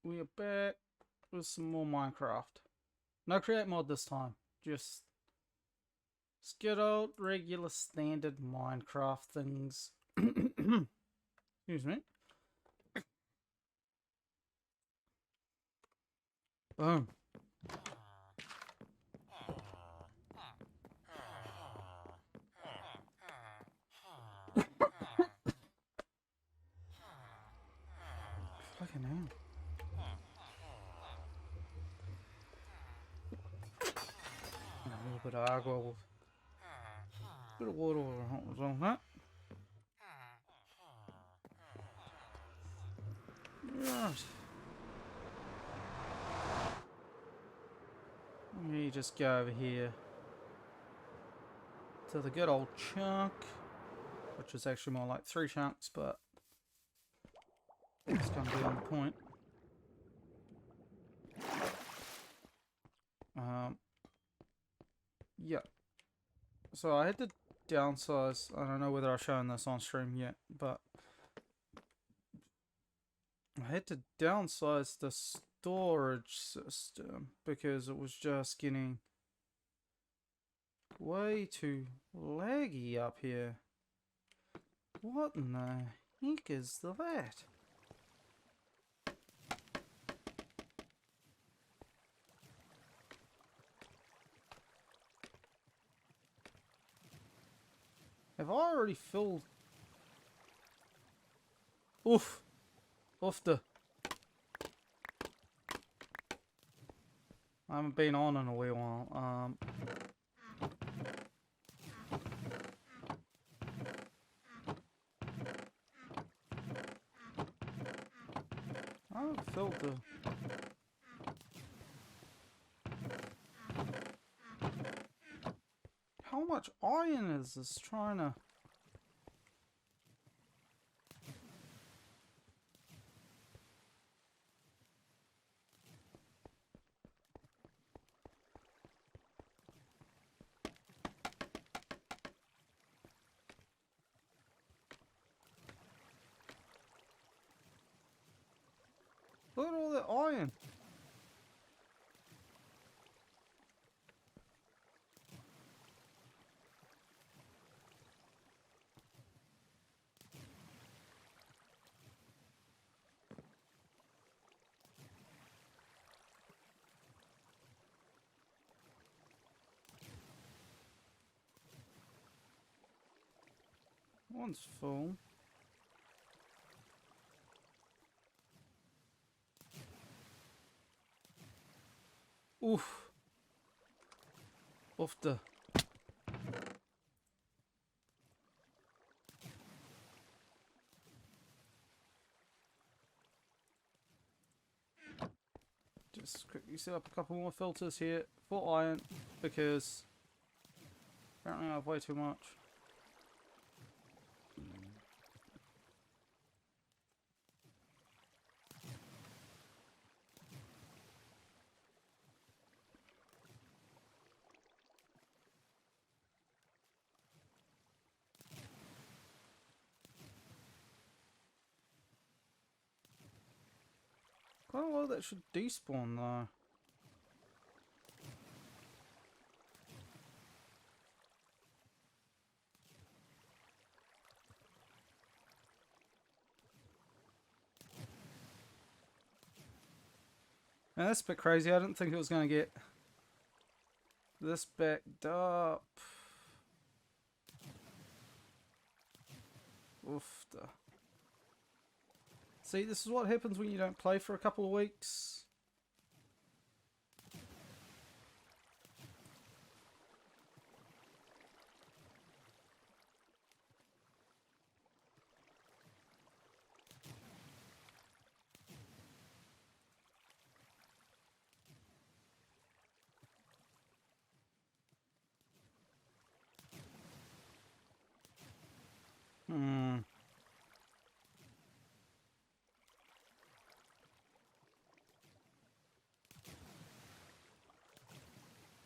we are back with some more Minecraft. No create mod this time. Just good old regular standard Minecraft things. Excuse me. Boom. Fucking hell. A little bit of agua. A bit of water was on that. Right. Let me just go over here to the good old chunk, which is actually more like 3 chunks, but it's going to be on the point. Yeah. So I had to downsize. I don't know whether I've shown this on stream yet, but I had to downsize the storage system because it was just getting way too laggy up here. What in the heck is that? Have I already filled? Oof. Off the. I haven't been on in a wee while. I haven't filled the. How much iron is this trying to? Look at all that iron. One's full. Oof. Off the. Just quickly set up a couple more filters here for iron because apparently I have way too much. Quite a lot of that should despawn though. Now that's a bit crazy. I didn't think it was going to get this backed up. Oof. See, this is what happens when you don't play for a couple of weeks.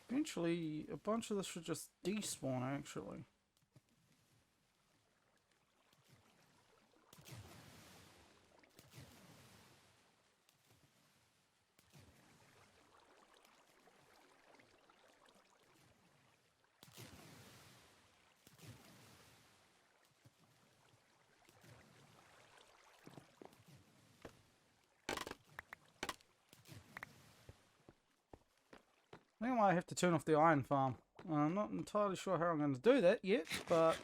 Eventually, a bunch of this should just despawn, actually. I think I might have to turn off the iron farm. I'm not entirely sure how I'm going to do that yet, but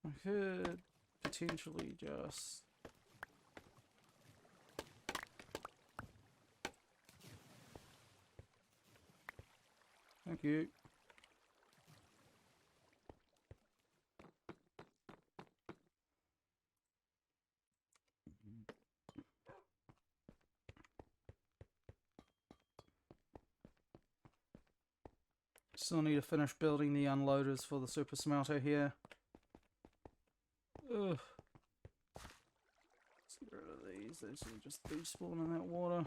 I could potentially just... Thank you. Still need to finish building the unloaders for the super smelter here. Ugh. Let's get rid of these. These will just despawn in that water.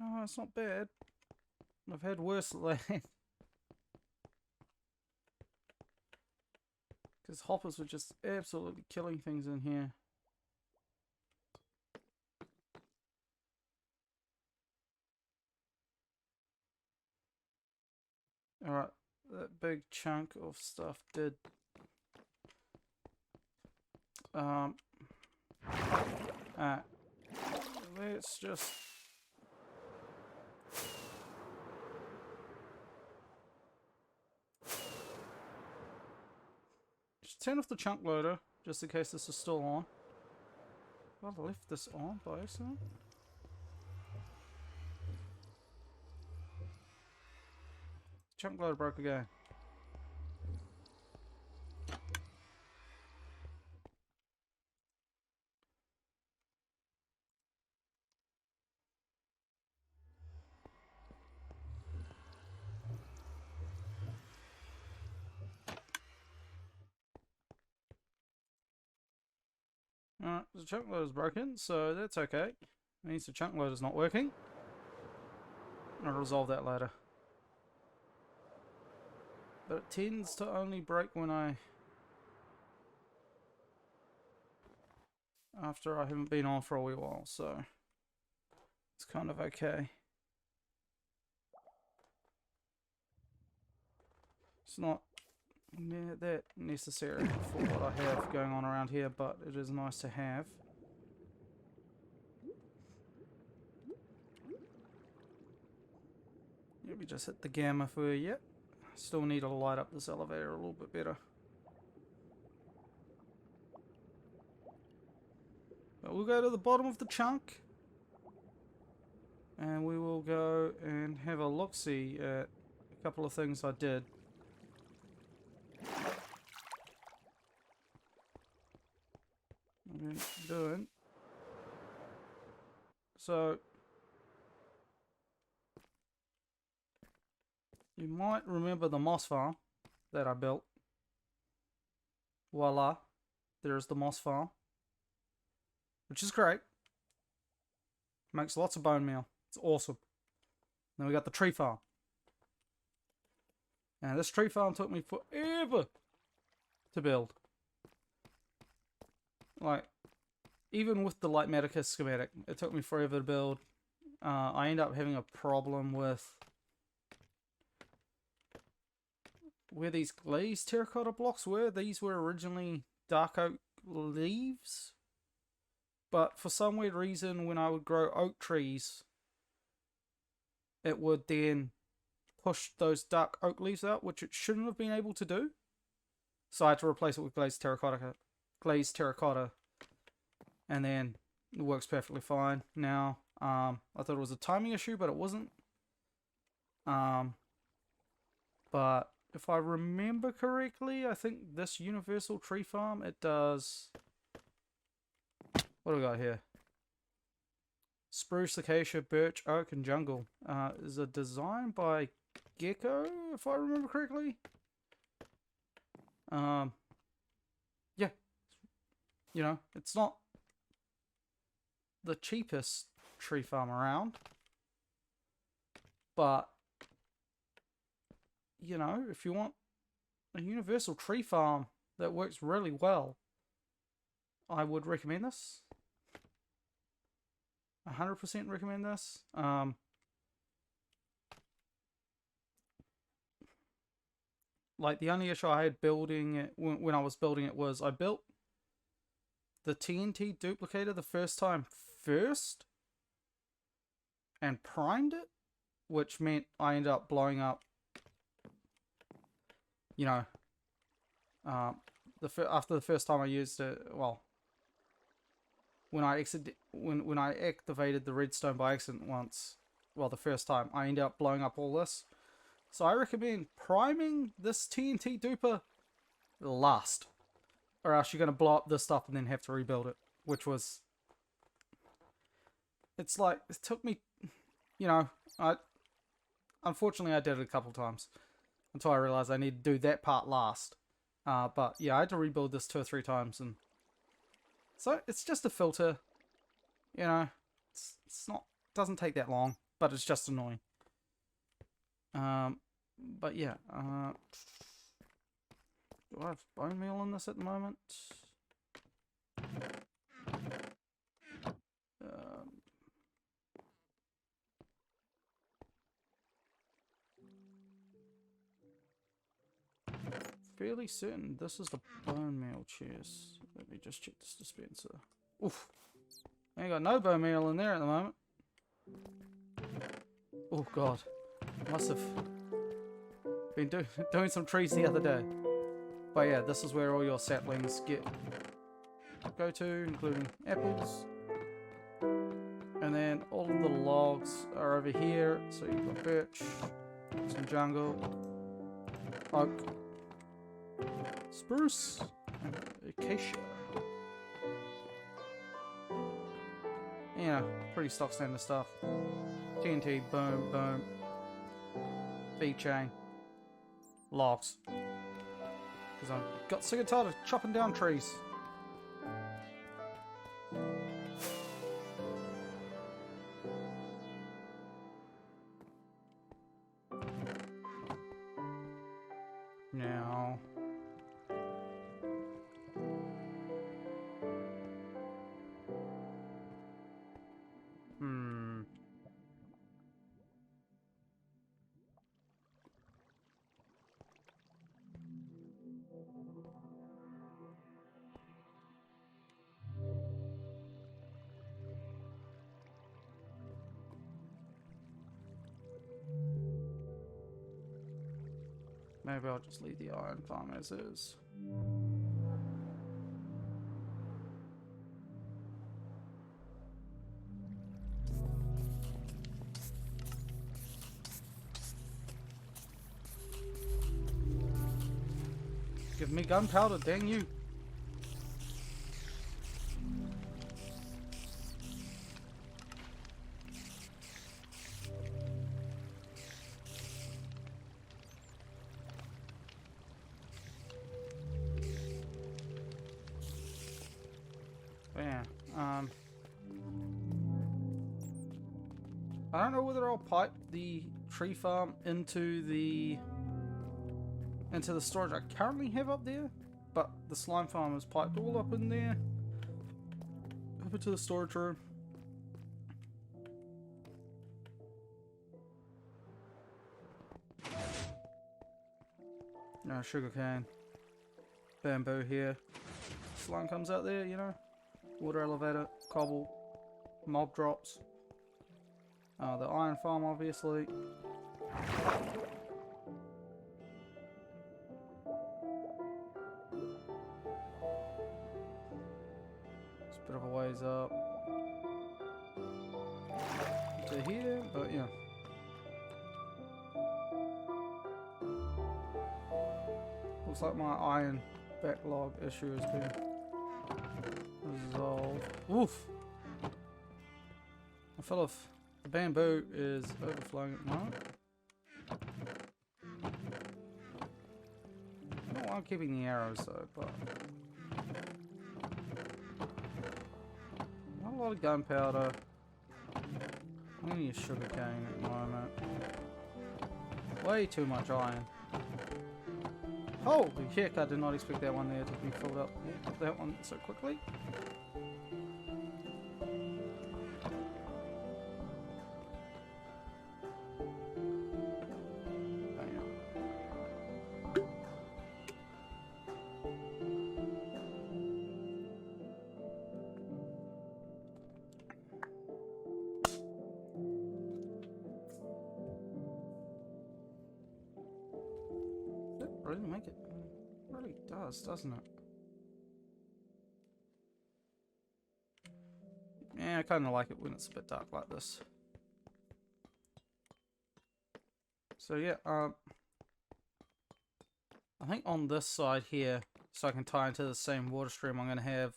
Oh, it's not bad. I've had worse land. Because hoppers were just absolutely killing things in here. Alright, that big chunk of stuff did... let's just... turn off the chunk loader, just in case this is still on. Well, I left this on by accident. Chunk loader broke again. Alright, the chunk loader's broken, so that's okay. It means the chunk loader's not working. I'll resolve that later. But it tends to only break when after I haven't been on for a wee while, so it's kind of okay. It's not that necessary for what I have going on around here, but it is nice to have. Let me just hit the gamma for yet. Still need to light up this elevator a little bit better. But we'll go to the bottom of the chunk. And we will go and have a look-see at a couple of things I did. Doing. So you might remember the moss farm that I built. Voila, there's the moss farm, which is great. Makes lots of bone meal. It's awesome. Then we got the tree farm. And this tree farm took me forever to build. Like, even with the Lightmatica schematic, it took me forever to build. I end up having a problem with where these glazed terracotta blocks were. These were originally dark oak leaves. But for some weird reason, when I would grow oak trees, it would then push those dark oak leaves out, which it shouldn't have been able to do. So I had to replace it with glazed terracotta. And then it works perfectly fine now. I thought it was a timing issue, but it wasn't. But if I remember correctly, I think this universal tree farm, it does... What do we got here? Spruce, acacia, birch, oak, and jungle. Is a design by Gecko, if I remember correctly. Yeah. You know, it's not the cheapest tree farm around, but you know, if you want a universal tree farm that works really well, I would recommend this. 100% recommend this. Like, the only issue I had building it when I was building it was I built the TNT duplicator the first time first and primed it, which meant I ended up blowing up, you know, after the first time I used it, well, when I activated the redstone by accident once, well, the first time, I ended up blowing up all this. So I recommend priming this TNT duper last, or else you're going to blow up this stuff and then have to rebuild it, which was, it's like, it took me, you know, unfortunately I did it a couple times until I realized I need to do that part last. But yeah, I had to rebuild this 2 or 3 times, and so it's just a filter, you know, it's not, doesn't take that long, but it's just annoying. But yeah, do I have bone meal in this at the moment? Fairly certain this is the bone meal chest. Let me just check this dispenser. Oof. I ain't got no bone meal in there at the moment. Oh god. Must have been doing some trees the other day. But yeah, this is where all your saplings go to, including apples. And then all of the logs are over here. So you've got birch, some jungle, oak, spruce, and acacia. Yeah, pretty stock standard stuff. TNT, boom, boom. Feed chain. Logs. Because I got sick and tired of chopping down trees. Now... maybe I'll just leave the iron farm as is. Give me gunpowder, dang you. Yeah, I don't know whether I'll pipe the tree farm into the storage I currently have up there, but the slime farm is piped all up in there, up into the storage room. No sugarcane, bamboo here. Slime comes out there, you know. Water elevator, cobble, mob drops. The iron farm, obviously. It's a bit of a ways up to here, but yeah. Looks like my iron backlog issue has been resolved. Oof! I feel if the bamboo is overflowing at the moment. I don't like keeping the arrows though, but not a lot of gunpowder. I'm gonna use sugarcane at the moment. Way too much iron. Holy heck, I did not expect that one there to be filled up. That one so quickly. really make it. It really does, doesn't it? Yeah, I kind of like it when it's a bit dark like this. So yeah, I think on this side here, so I can tie into the same water stream, I'm going to have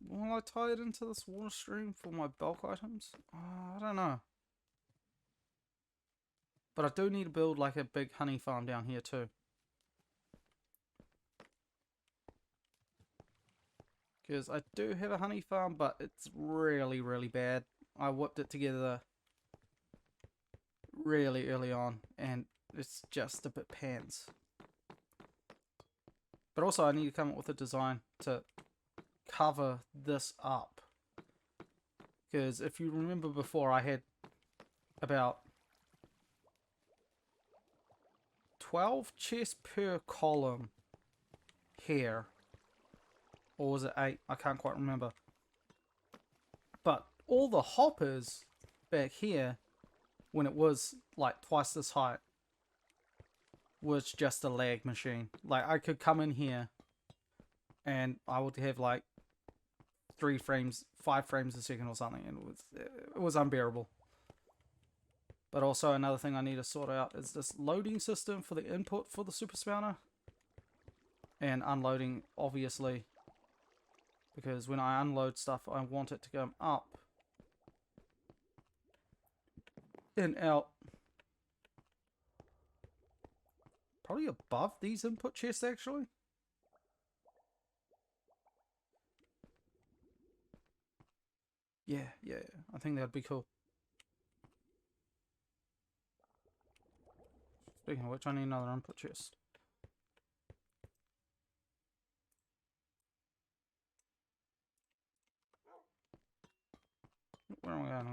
will I tie it into this water stream for my bulk items? I don't know. But I do need to build like a big honey farm down here too. Because I do have a honey farm, but it's really, really bad. I whipped it together really early on, and it's just a bit pants. But also I need to come up with a design to cover this up. Because if you remember before, I had about 12 chests per column here. Or was it 8? I can't quite remember. But all the hoppers back here, when it was like twice this height, was just a lag machine. Like I could come in here and I would have like 3 frames, 5 frames a second or something, and it was unbearable. But also another thing I need to sort out is this loading system for the input for the super spawner. And unloading, obviously. Because when I unload stuff, I want it to go up and out. Probably above these input chests, actually. Yeah. I think that'd be cool. Speaking of which, I need another input chest. Where am I going?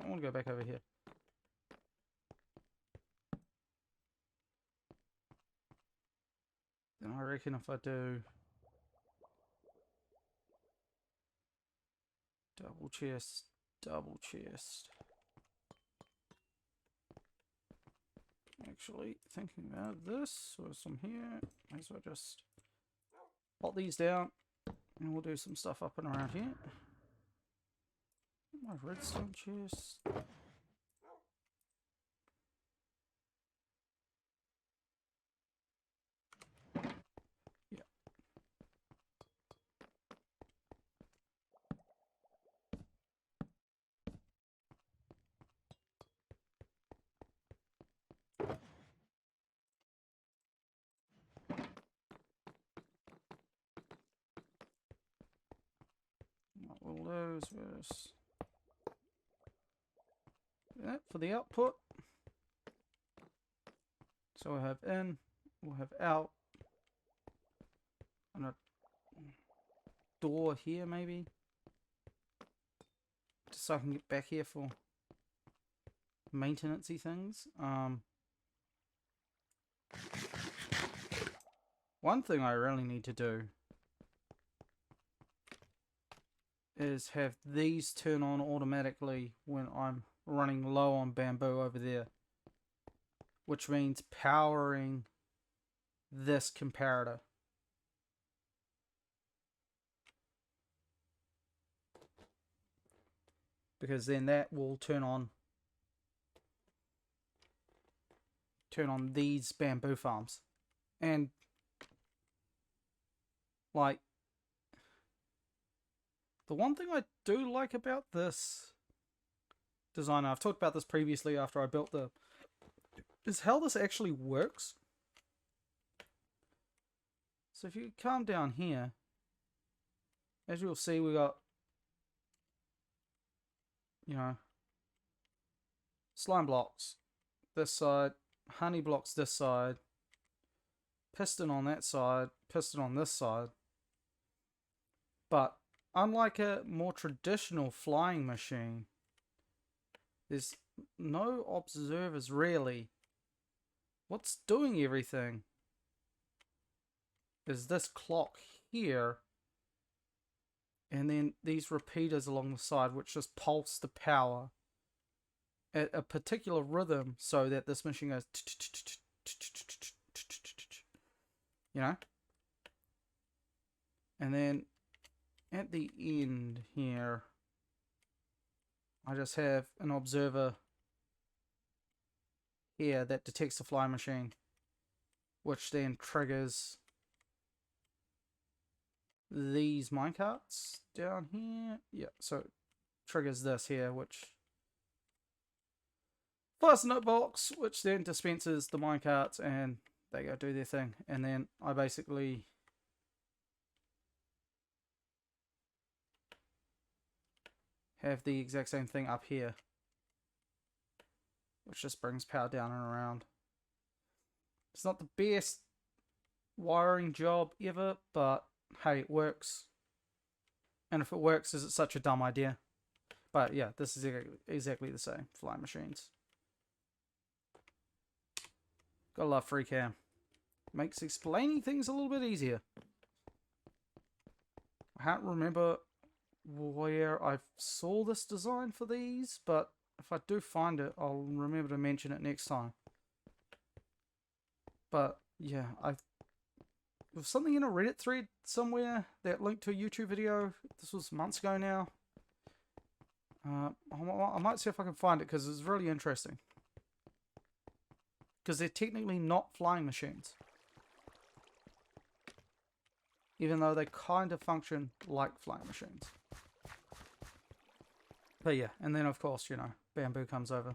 I want to go back over here. Then I reckon if I do double chest, double chest. Actually, thinking about this, or some here, may as well just pop these down, and we'll do some stuff up and around here. My redstone chest. Yeah. What will those verse? That for the output. So we'll have in, we'll have out, and a door here maybe. Just so I can get back here for maintenance-y things. One thing I really need to do is have these turn on automatically when I'm running low on bamboo over there, which means powering this comparator. Because then that will turn on these bamboo farms. And like, the one thing I do like about this design, I've talked about this previously after I built is how this actually works. So if you come down here, as you'll see, we got, you know, slime blocks this side, honey blocks this side, piston on that side, piston on this side. But unlike a more traditional flying machine, there's no observers really. What's doing everything is this clock here, and then these repeaters along the side which just pulse the power at a particular rhythm so that this machine goes, you know. And then at the end here, I just have an observer here that detects the flying machine, which then triggers these minecarts down here. Yeah, so it triggers this here, which fires the note box, which then dispenses the minecarts, and they go do their thing. And then I basically have the exact same thing up here, which just brings power down and around. It's not the best wiring job ever, but hey, it works. And if it works, is it such a dumb idea? But yeah, this is exactly the same. Flying machines. Gotta love FreeCam. Makes explaining things a little bit easier. I can't remember where I saw this design for these, but if I do find it, I'll remember to mention it next time. But yeah, there was something in a Reddit thread somewhere that linked to a YouTube video. This was months ago now. I might see if I can find it because it's really interesting. Because they're technically not flying machines, even though they kind of function like flying machines. But yeah, and then of course, you know, Bamboo comes over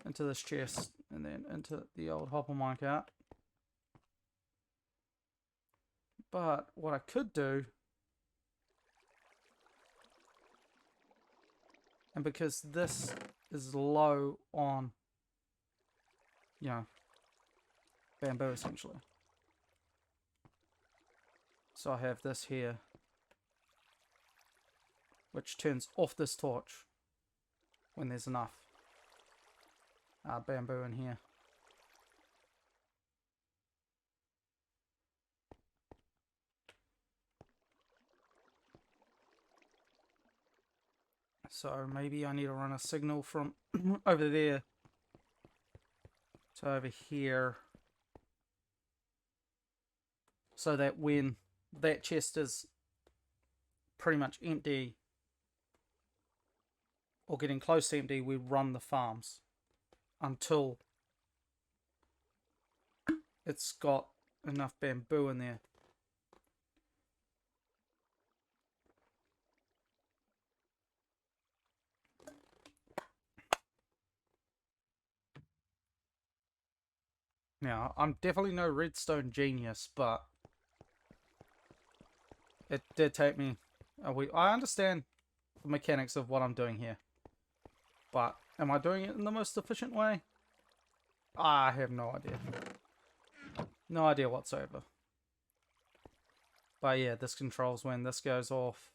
into this chest and then into the old hopper minecart. But what I could do, and because this is low on, you know, bamboo essentially, so I have this here, which turns off this torch when there's enough bamboo in here. So maybe I need to run a signal from over there to over here, so that when that chest is pretty much empty or getting close to empty, we run the farms until it's got enough bamboo in there. Now, I'm definitely no redstone genius, but it did take me a week. I understand the mechanics of what I'm doing here, but am I doing it in the most efficient way? I have no idea. No idea whatsoever. But yeah, this controls when this goes off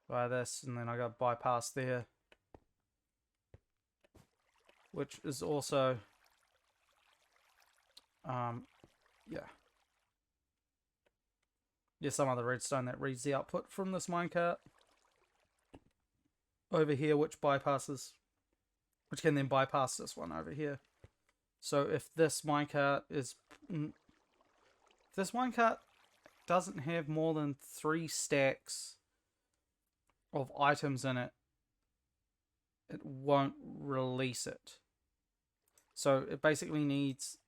by this, and then I got bypass there, which is also yeah, some other redstone that reads the output from this minecart over here, which can then bypass this one over here. So if this minecart doesn't have more than 3 stacks of items in it, it won't release it. So it basically needs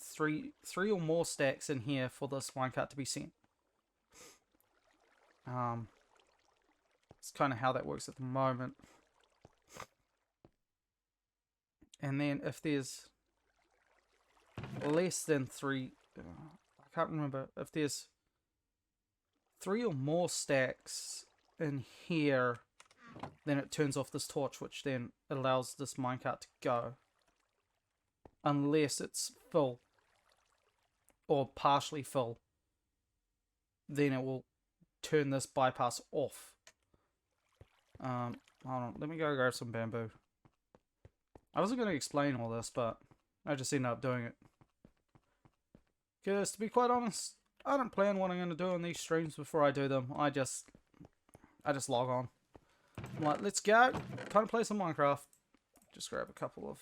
three or more stacks in here for this minecart to be sent. It's kind of how that works at the moment. And then if there's less than 3, I can't remember, if there's 3 or more stacks in here, then it turns off this torch, which then allows this minecart to go. Unless it's full, or partially full, then it will turn this bypass off. Hold on, let me go grab some bamboo. I wasn't going to explain all this, but I just ended up doing it. Because to be quite honest, I don't plan what I'm going to do on these streams before I do them. I just I just log on. I'm like, let's go. Time to play some Minecraft. Just grab a couple of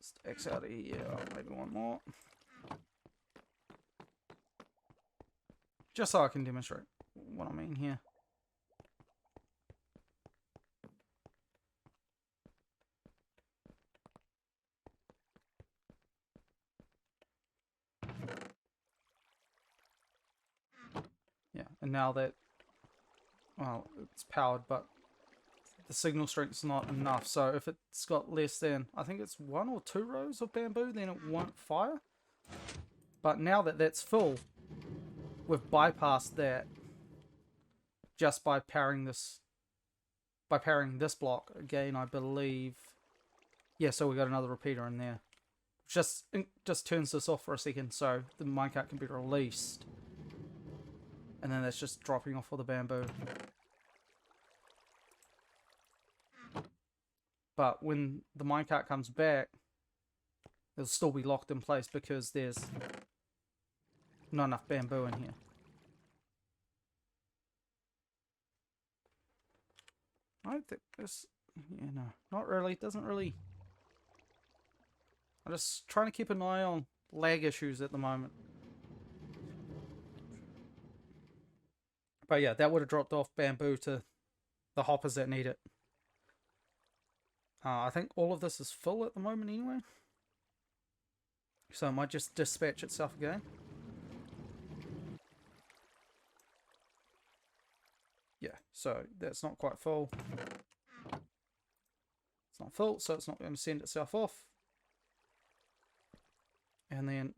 stacks out of here. Maybe one more. Just so I can demonstrate what I mean here. Yeah, and now that, well, it's powered, but the signal strength's not enough. So if it's got less than, I think it's 1 or 2 rows of bamboo, then it won't fire. But now that that's full, we've bypassed that just by powering this block again, I believe. Yeah, so we got another repeater in there. Just turns this off for a second so the minecart can be released. And then that's just dropping off all the bamboo. But when the minecart comes back, it'll still be locked in place because there's not enough bamboo in here. I don't think this... Yeah, no. Not really. It doesn't really... I'm just trying to keep an eye on lag issues at the moment. But yeah, that would have dropped off bamboo to the hoppers that need it. I think all of this is full at the moment anyway. So it might just dispatch itself again. Yeah, so that's not quite full. It's not full, so it's not going to send itself off. And then,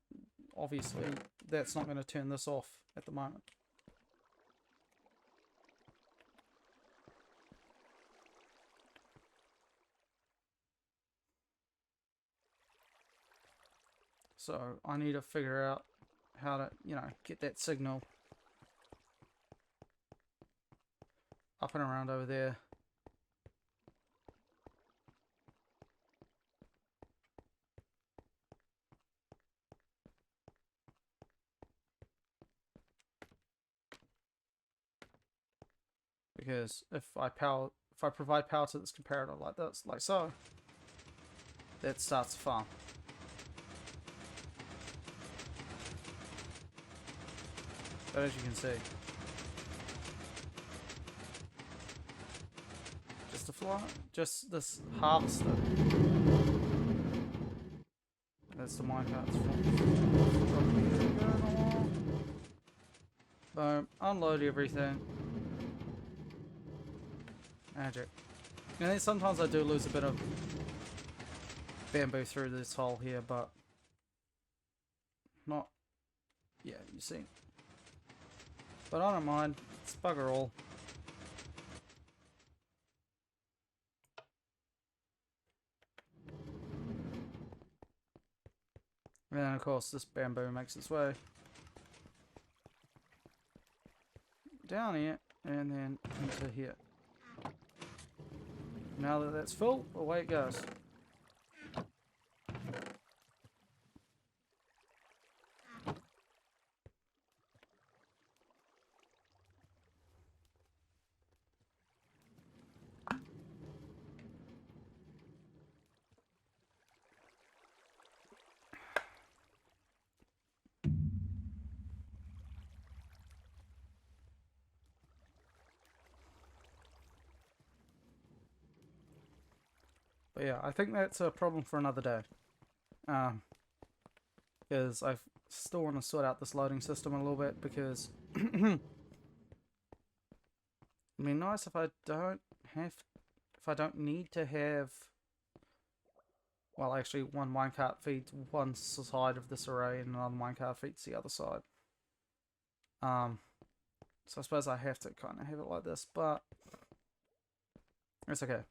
obviously, that's not going to turn this off at the moment. So I need to figure out how to, get that signal up and around over there. Because if I provide power to this comparator like this, like so, that starts the farm. But as you can see, just this harvester. That's the minecart's boom, unload everything. Magic. And then sometimes I do lose a bit of bamboo through this hole here, but not, yeah, you see. But I don't mind, it's bugger all. And then of course this bamboo makes its way down here and then into here. Now that that's full, away it goes. But yeah, I think that's a problem for another day. Because I still want to sort out this loading system a little bit because it'd be nice if I don't need to have, well, actually one minecart feeds one side of this array and another minecart feeds the other side. So I suppose I have to kind of have it like this, but it's okay.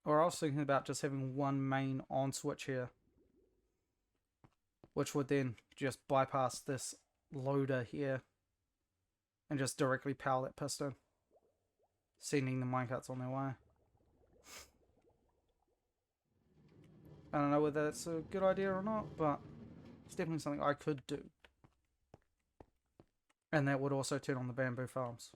Or I was thinking about just having one main on switch here, which would then just bypass this loader here and just directly power that piston, sending the minecarts on their way. I don't know whether that's a good idea or not, but it's definitely something I could do. And that would also turn on the bamboo farms.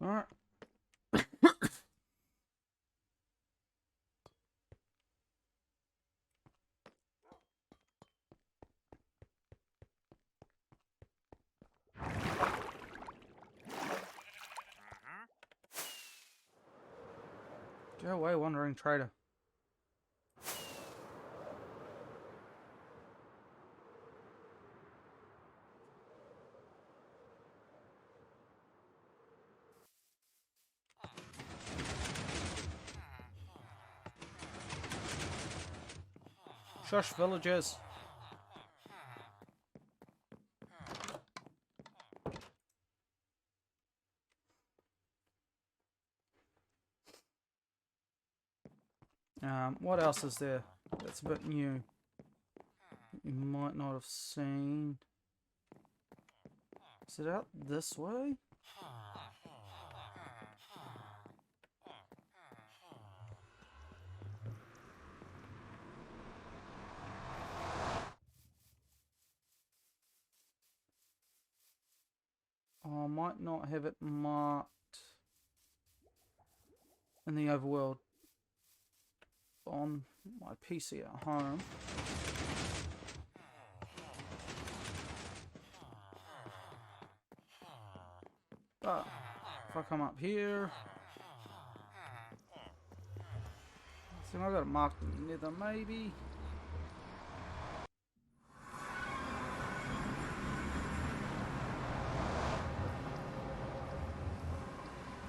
Alright. Go away, wandering trader. Shush, villagers. What else is there that's a bit new? You might not have seen. Is it out this way? Oh, I might not have it marked in the overworld on my PC at home. But if I come up here, see, I got it marked in nether, maybe.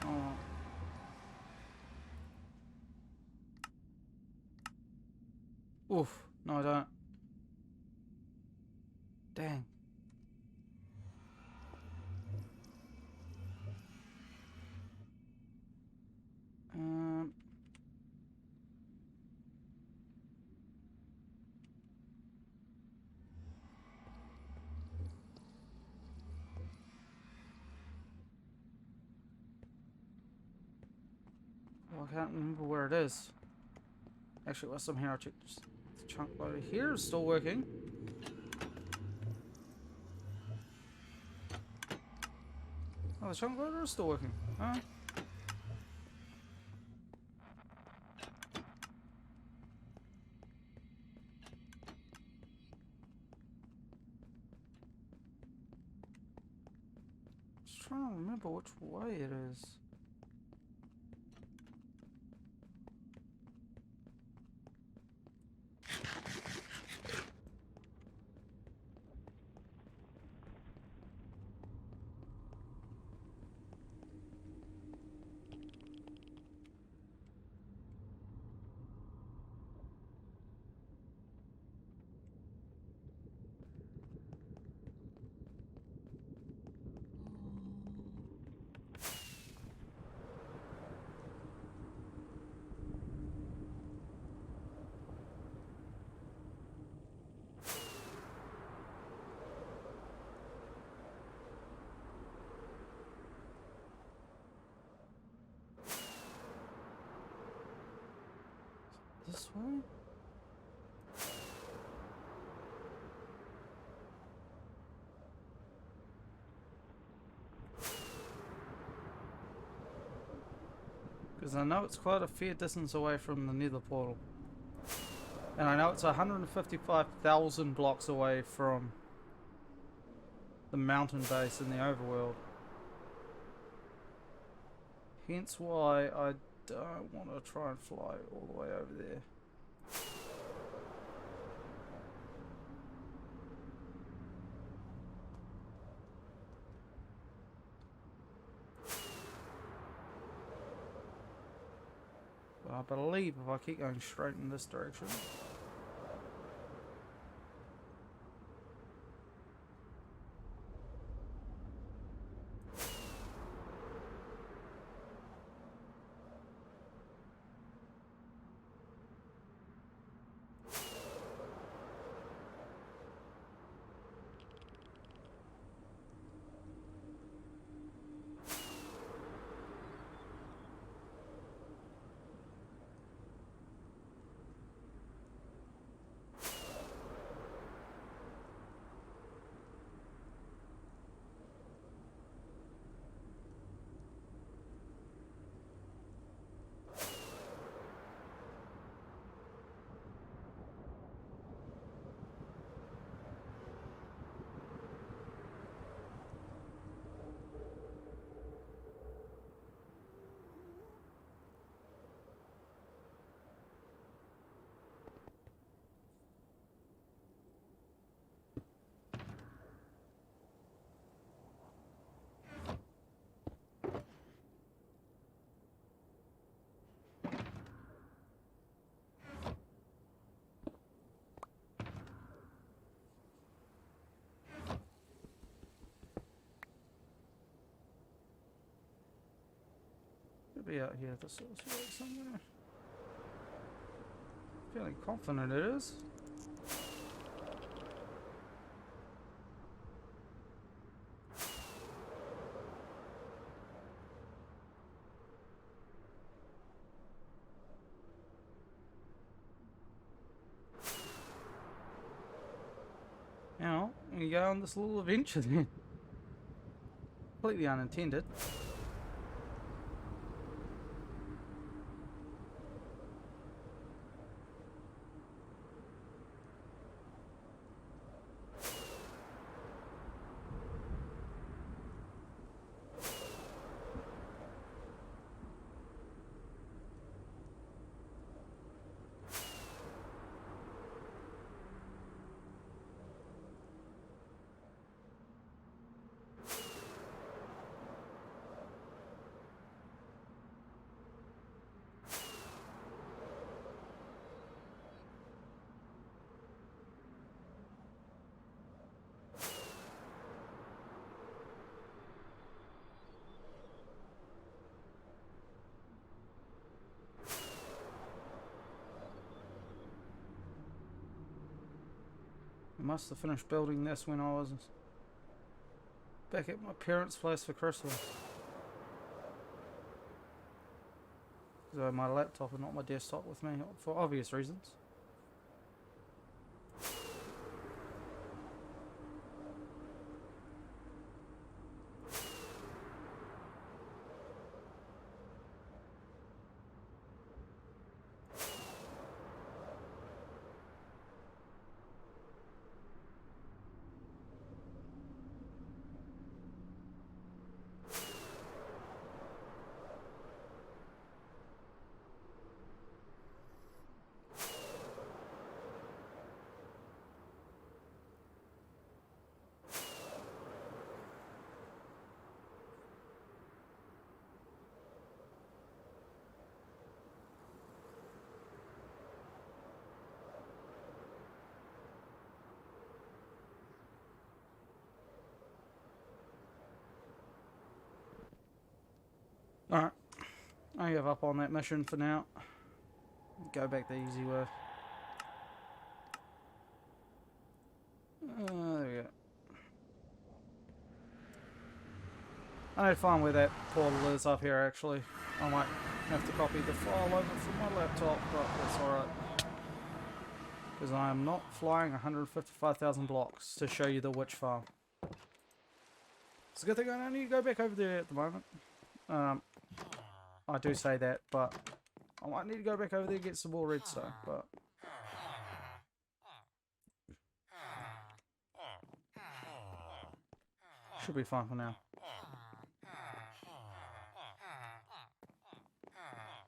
Oh. Oof, no I don't. Dang. Um, well, I can't remember where it is. Actually, while I'm here, I'll check the chunk loader here is still working. Oh, the chunk loader is still working. Huh? Just trying to remember which way it is. This way? Because I know it's quite a fair distance away from the nether portal. And I know it's 155,000 blocks away from the mountain base in the overworld. Hence why I don't want to try and fly all the way over there. believe if I keep going straight in this direction. Should be out here at the source somewhere. Feeling confident it is. Now, we go on this little adventure then. Completely unintended. I must have finished building this when I was back at my parents' place for Christmas. Because I had my laptop and not my desktop with me, for obvious reasons. Alright, I give up on that mission for now. Go back the easy way. There we go. I need to find where that portal is up here actually. I might have to copy the file over from my laptop, but that's alright. Because I am not flying 155,000 blocks to show you the witch farm. It's a good thing I don't need to go back over there at the moment. I do say that, but I might need to go back over there and get some more redstone, but should be fine for now.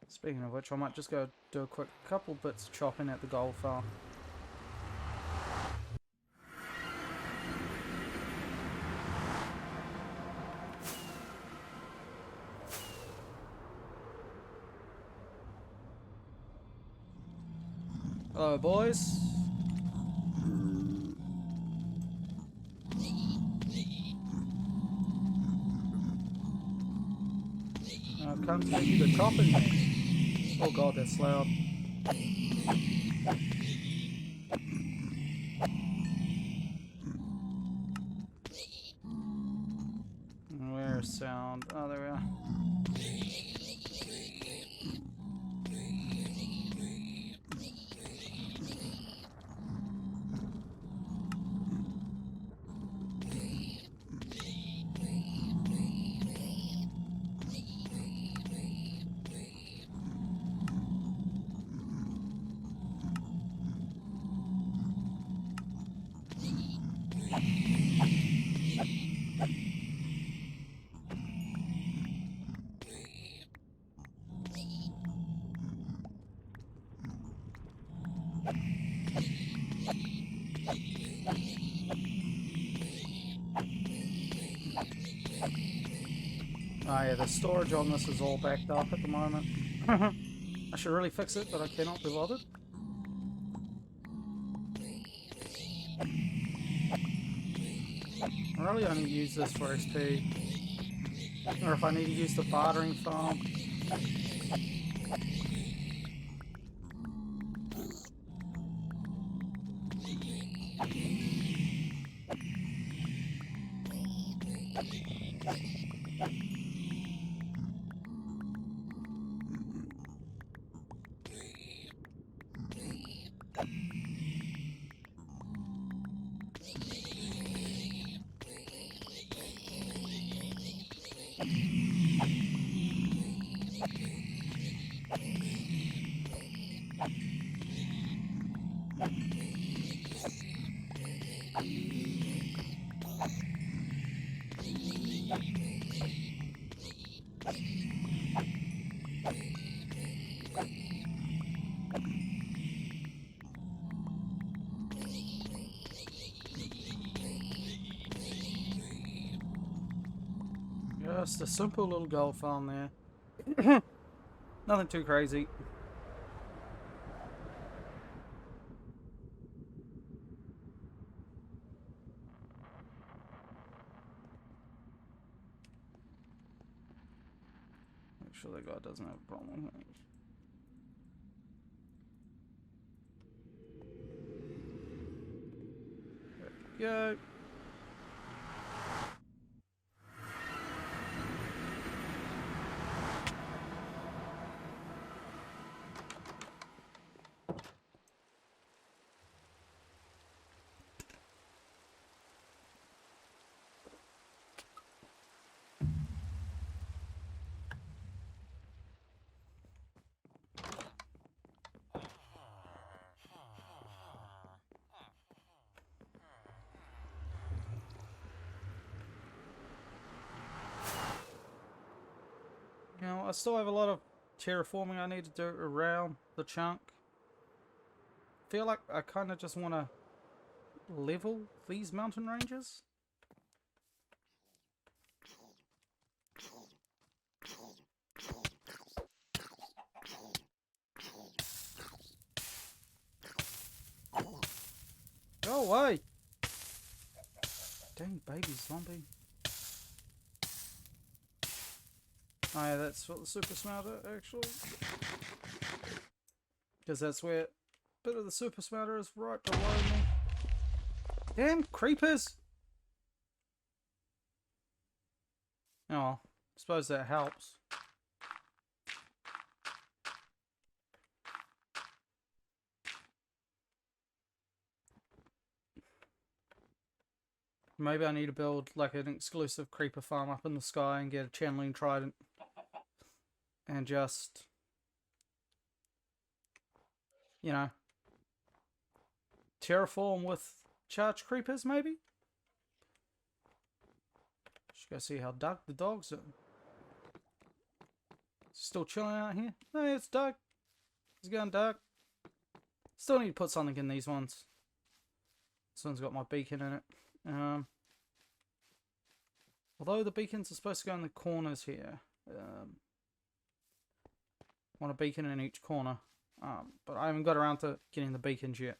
Speaking of which, I might just go do a quick couple bits of chopping at the gold farm. Hello, boys. Now come to me the chopping man. Oh god, that's loud. Where's sound? Oh, there we are. Oh yeah, the storage on this is all backed up at the moment. I should really fix it, but I cannot be bothered. I really only use this for XP. Or if I need to use the bartering farm. Just a simple little gold farm there. Nothing too crazy. Make sure that guy doesn't have a problem with it. There we go. Now, I still have a lot of terraforming I need to do around the chunk. Feel like I kind of just want to level these mountain ranges. Go away! Dang baby zombie. Oh yeah, that's what the super smelter actually. Because that's where a bit of the super smelter is right below me. Damn creepers! Oh, I suppose that helps. Maybe I need to build like an exclusive creeper farm up in the sky and get a channeling trident. And just, you know, terraform with charged creepers maybe? Just go see how Doug the dog's doing. Still chilling out here? Hey, it's Doug. How's it going, Doug? Still need to put something in these ones. This one's got my beacon in it. Although the beacons are supposed to go in the corners here. Want a beacon in each corner. But I haven't got around to getting the beacons yet.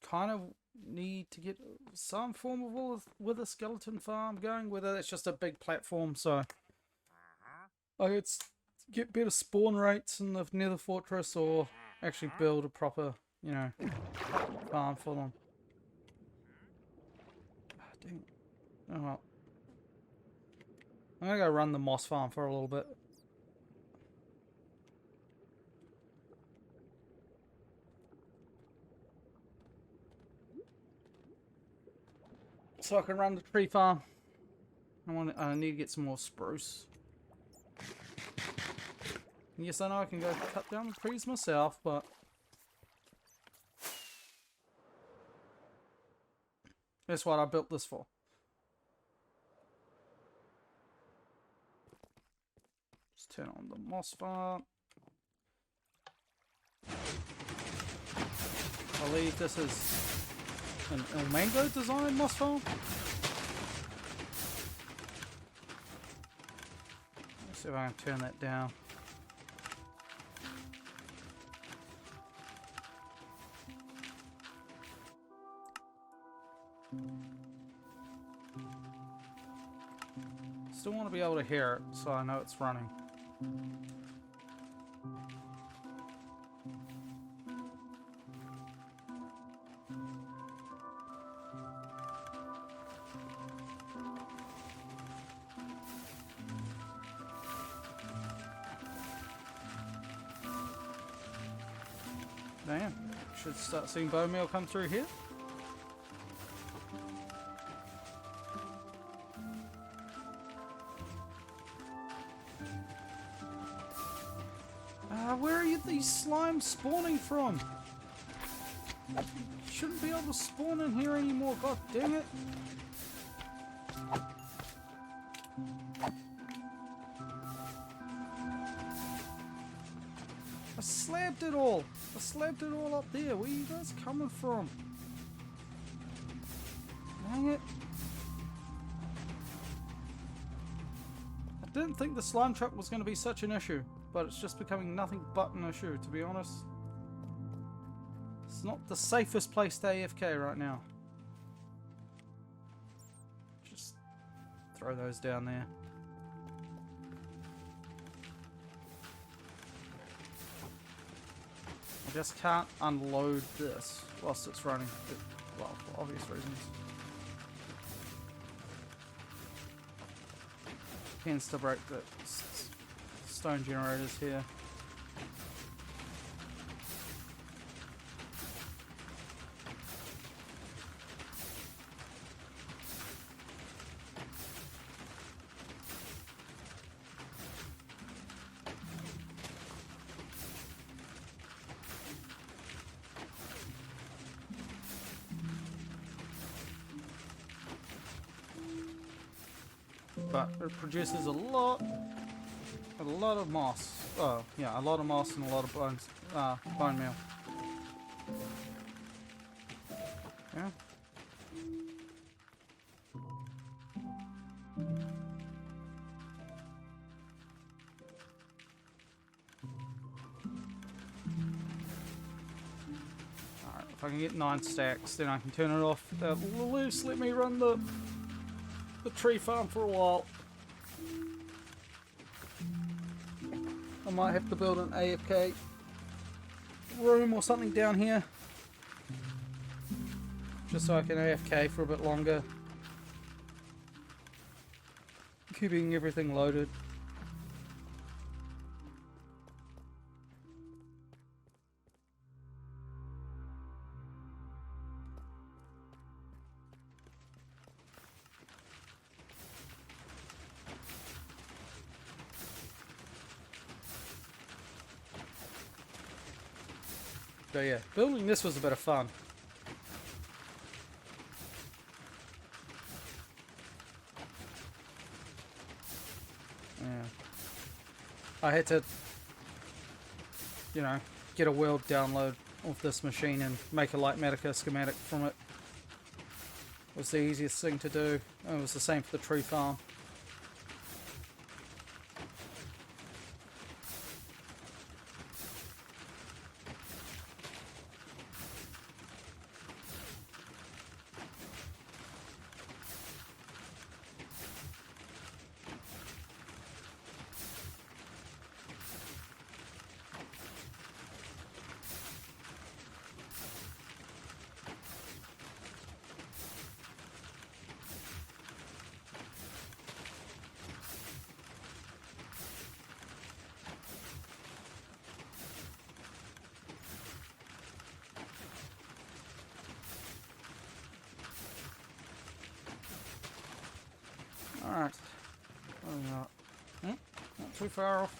Kind of need to get some form of with a skeleton farm going, whether it's just a big platform so I could get better spawn rates in the Nether Fortress, or actually build a proper, you know, farm for them. Dang. Oh well. I'm gonna go run the moss farm for a little bit. So I can run the tree farm. I need to get some more spruce. Yes, I know I can go cut down the trees myself, but that's what I built this for. Just turn on the moss farm. I believe this is an El Mango design moss farm. Let's see if I can turn that down. Still want to be able to hear it, so I know it's running. Damn, should start seeing bone meal come through here. Where are these slimes spawning from? Shouldn't be able to spawn in here anymore, god dang it. I slabbed it all. I slabbed it all up there. Where are you guys coming from? Dang it. I didn't think the slime trap was going to be such an issue, but it's just becoming nothing but an issue, to be honest. It's not the safest place to AFK right now. Just throw those down there. I just can't unload this whilst it's running. Well, for obvious reasons. Tends to break the stone generators here. But it produces a lot of moss. Oh, yeah, a lot of moss and a lot of bones, bone meal. Yeah. Alright, if I can get 9 stacks, then I can turn it off. At least let me run the tree farm for a while. I might have to build an AFK room or something down here, just so I can AFK for a bit longer, keeping everything loaded. But yeah, building this was a bit of fun. Yeah. I had to, you know, get a world download of this machine and make a Litematica schematic from it. It was the easiest thing to do. And it was the same for the tree farm. too far off.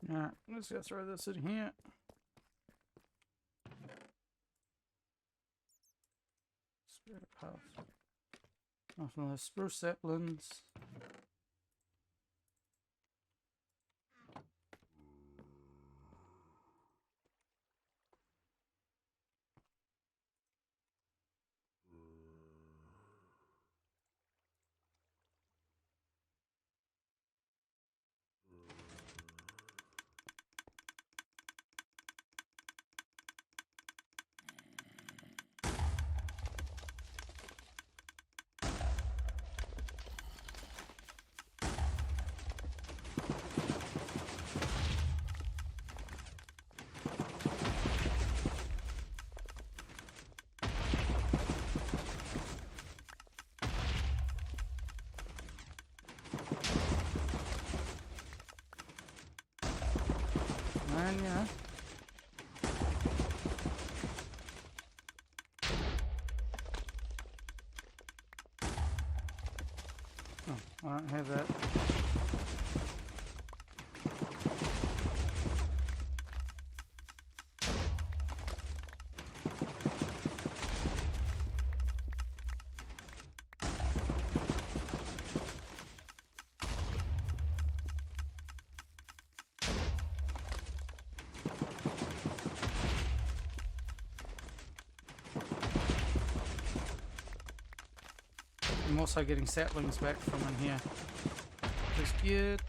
Alright, let's go throw this in here. Spirit path. Nothing of those spruce saplings. And yeah. Oh, I don't have that. I'm also getting saplings back from in here. Which is good.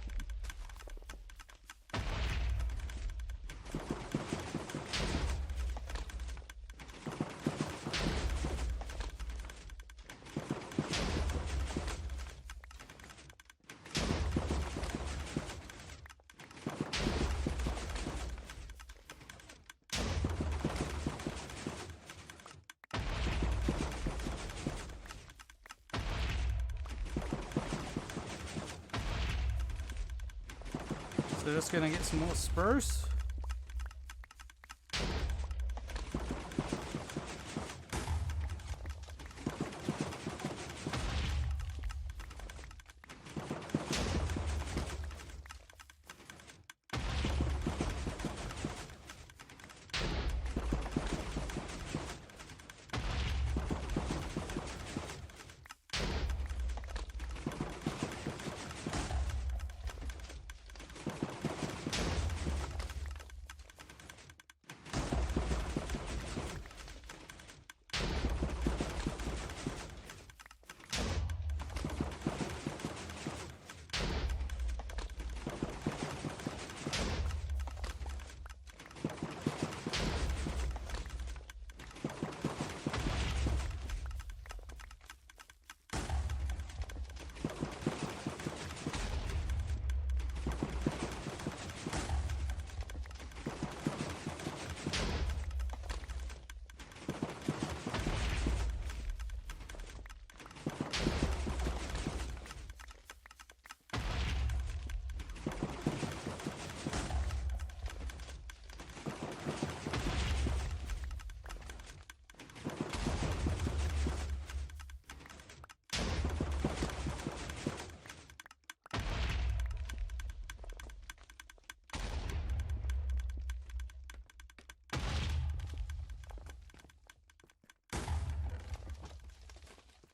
So just gonna get some more spruce.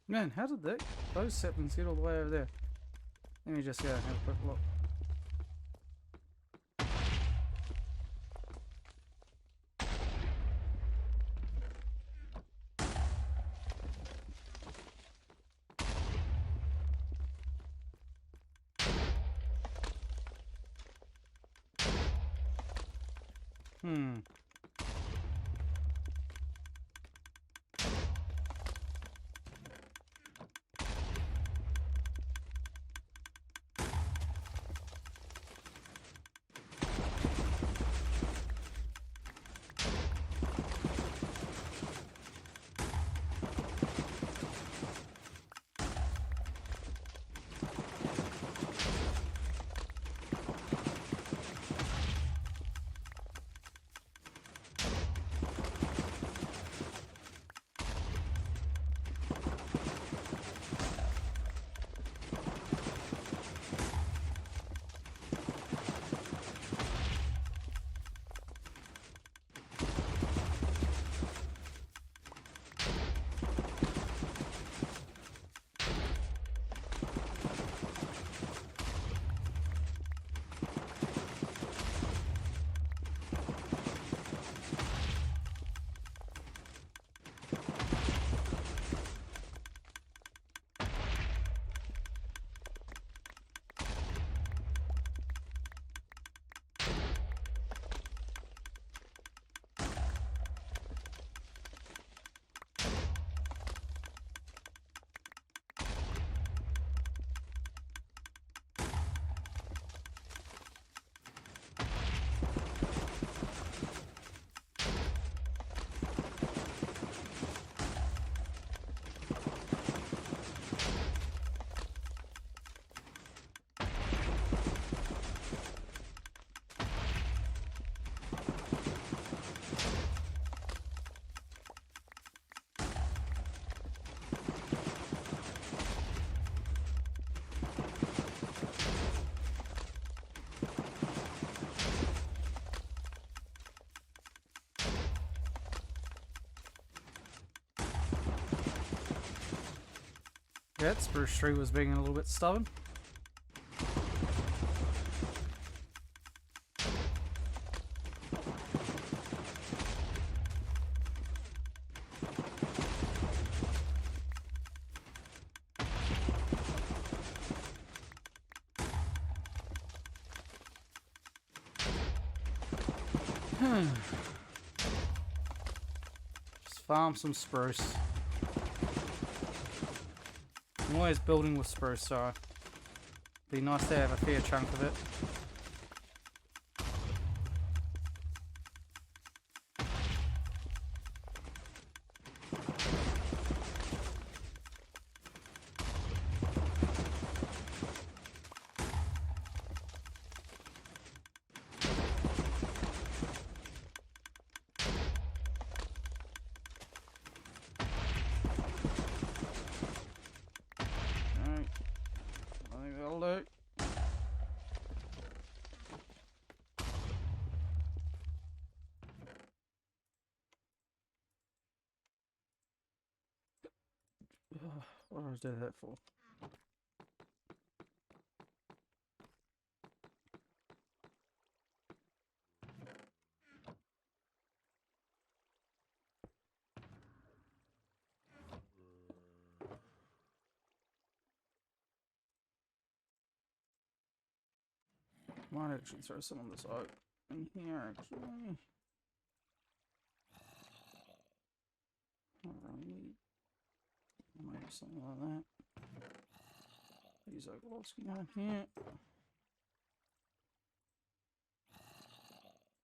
Man, how did those saplings get all the way over there? Let me just go and have a quick look. Hmm. That spruce tree was being a little bit stubborn. Just farm some spruce. I'm always building with spruce, so it'd be nice to have a fair chunk of it. What did I do that for? Might actually throw some of this oak in here, actually. Not really need. Maybe something like that. These oak logs can go in here.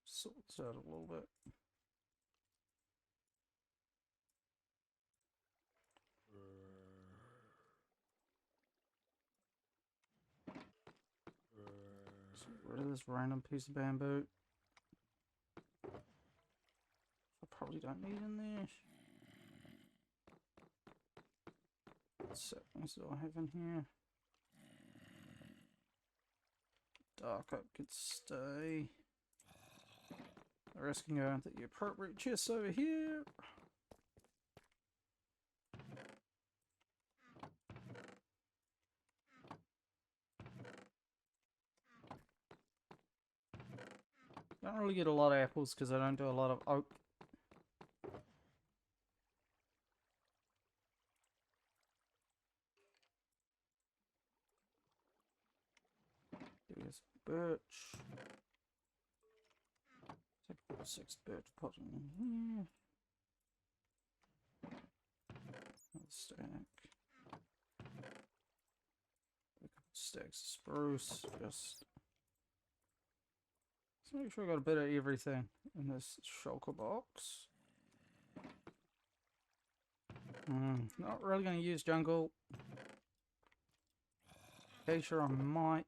Sort this out a little bit. Just get rid of this random piece of bamboo. I probably don't need in there. What saplings do I have in here? Dark oak could stay. The rest can go into the appropriate chests over here. Don't really get a lot of apples because I don't do a lot of oak. There's birch. Take 6 birch, put them in here. Another stack. A couple stacks of spruce. Just let's make sure I got a bit of everything in this shulker box. Not really going to use jungle. Acacia I might.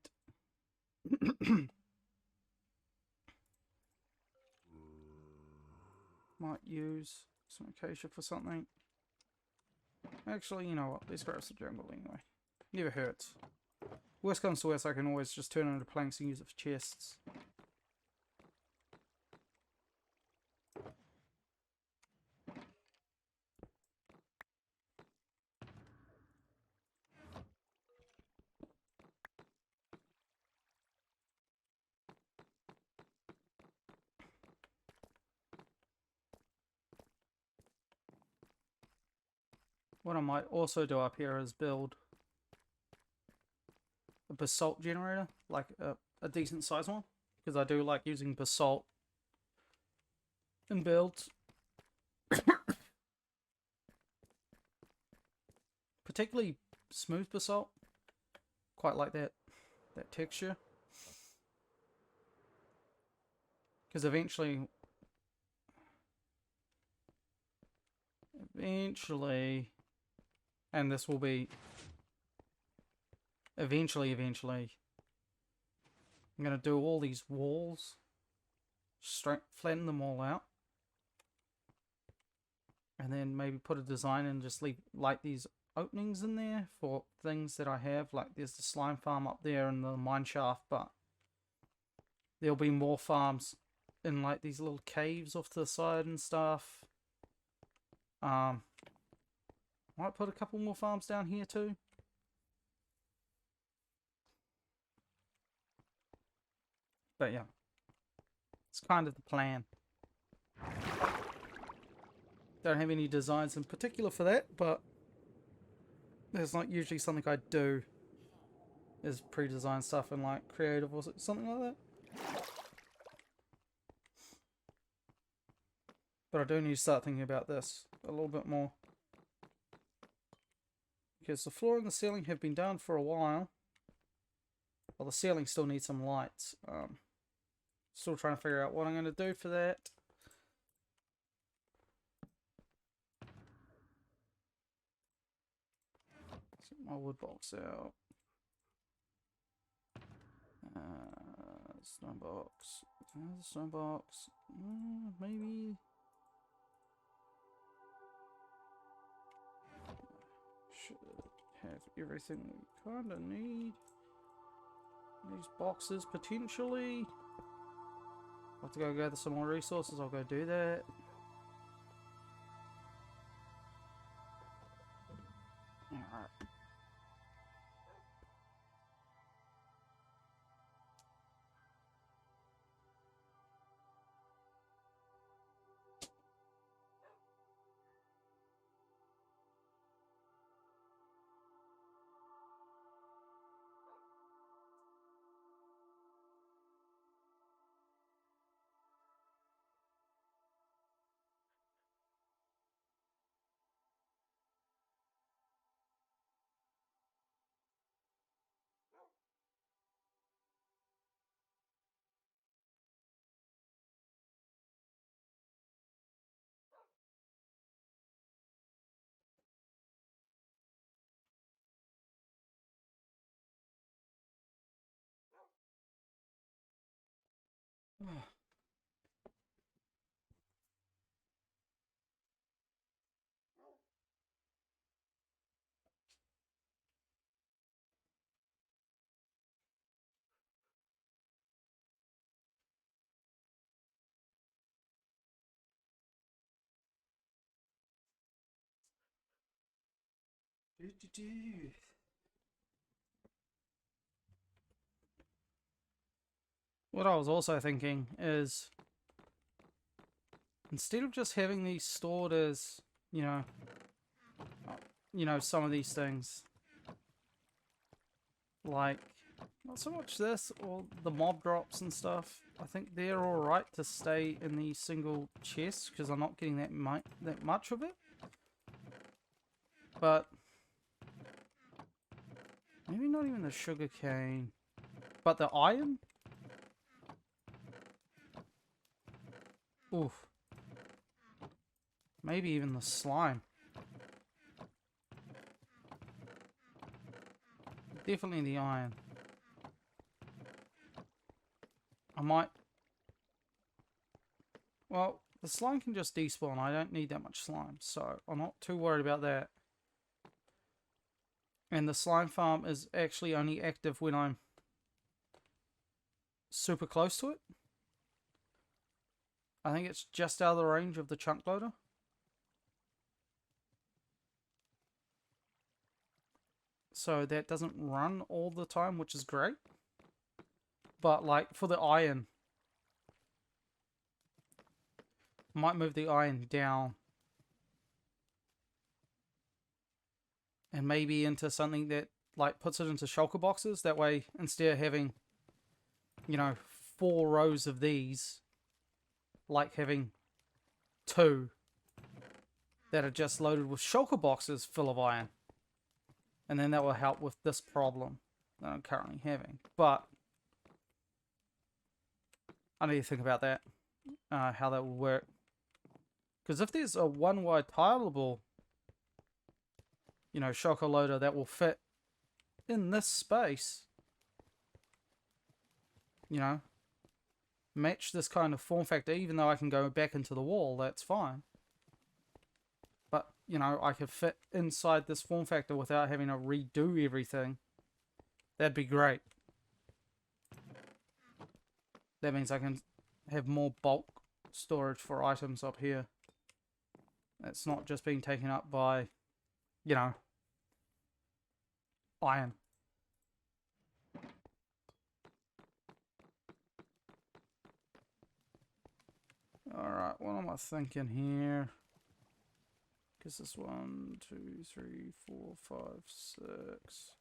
Might use some acacia for something. Actually, you know what? Let's grab some jungle anyway. Never hurts. Worst comes to worst, I can always just turn it into planks and use it for chests. What I might also do up here is build a basalt generator, like a decent size one, because I do like using basalt in builds. Particularly smooth basalt. Quite like that texture. Because eventually, and this will be eventually, I'm going to do all these walls, flatten them all out, and then maybe put a design and just leave like these openings in there for things that I have. Like there's the slime farm up there and the mine shaft, but there'll be more farms in like these little caves off to the side and stuff. Might put a couple more farms down here too. But yeah, it's kind of the plan. Don't have any designs in particular for that, but there's not usually something I do is pre-design stuff in like creative or something like that. But I do need to start thinking about this a little bit more. Because the floor and the ceiling have been done for a while. Well, the ceiling still needs some lights. Still trying to figure out what I'm going to do for that. Get my wood box out. Stone box. Another stone box. Maybe. Should have everything we kind of need. These boxes potentially. I'll have to go gather some more resources. I'll go do that. Alright. what I was also thinking is, instead of just having these stored as, you know, some of these things, like, not so much this or the mob drops and stuff. I think they're alright to stay in these single chests because I'm not getting that much of it. But maybe not even the sugar cane, but the iron. Oof. Maybe even the slime. Definitely the iron. I might... Well, the slime can just despawn. I don't need that much slime, so I'm not too worried about that. And the slime farm is actually only active when I'm super close to it. I think it's just out of the range of the chunk loader. So that doesn't run all the time, which is great. But like for the iron, I might move the iron down. And maybe into something that like puts it into shulker boxes. That way, instead of having, 4 rows of these, like having 2 that are just loaded with shulker boxes full of iron. And then that will help with this problem that I'm currently having. But I need to think about that, how that will work. Because if there's a one-wide tileable, shulker loader that will fit in this space, match this kind of form factor, even though I can go back into the wall, that's fine. But, I could fit inside this form factor without having to redo everything. That'd be great. That means I can have more bulk storage for items up here. It's not just being taken up by, iron. Alright, what am I thinking here? Guess this 1, 2, 3, 4, 5, 6.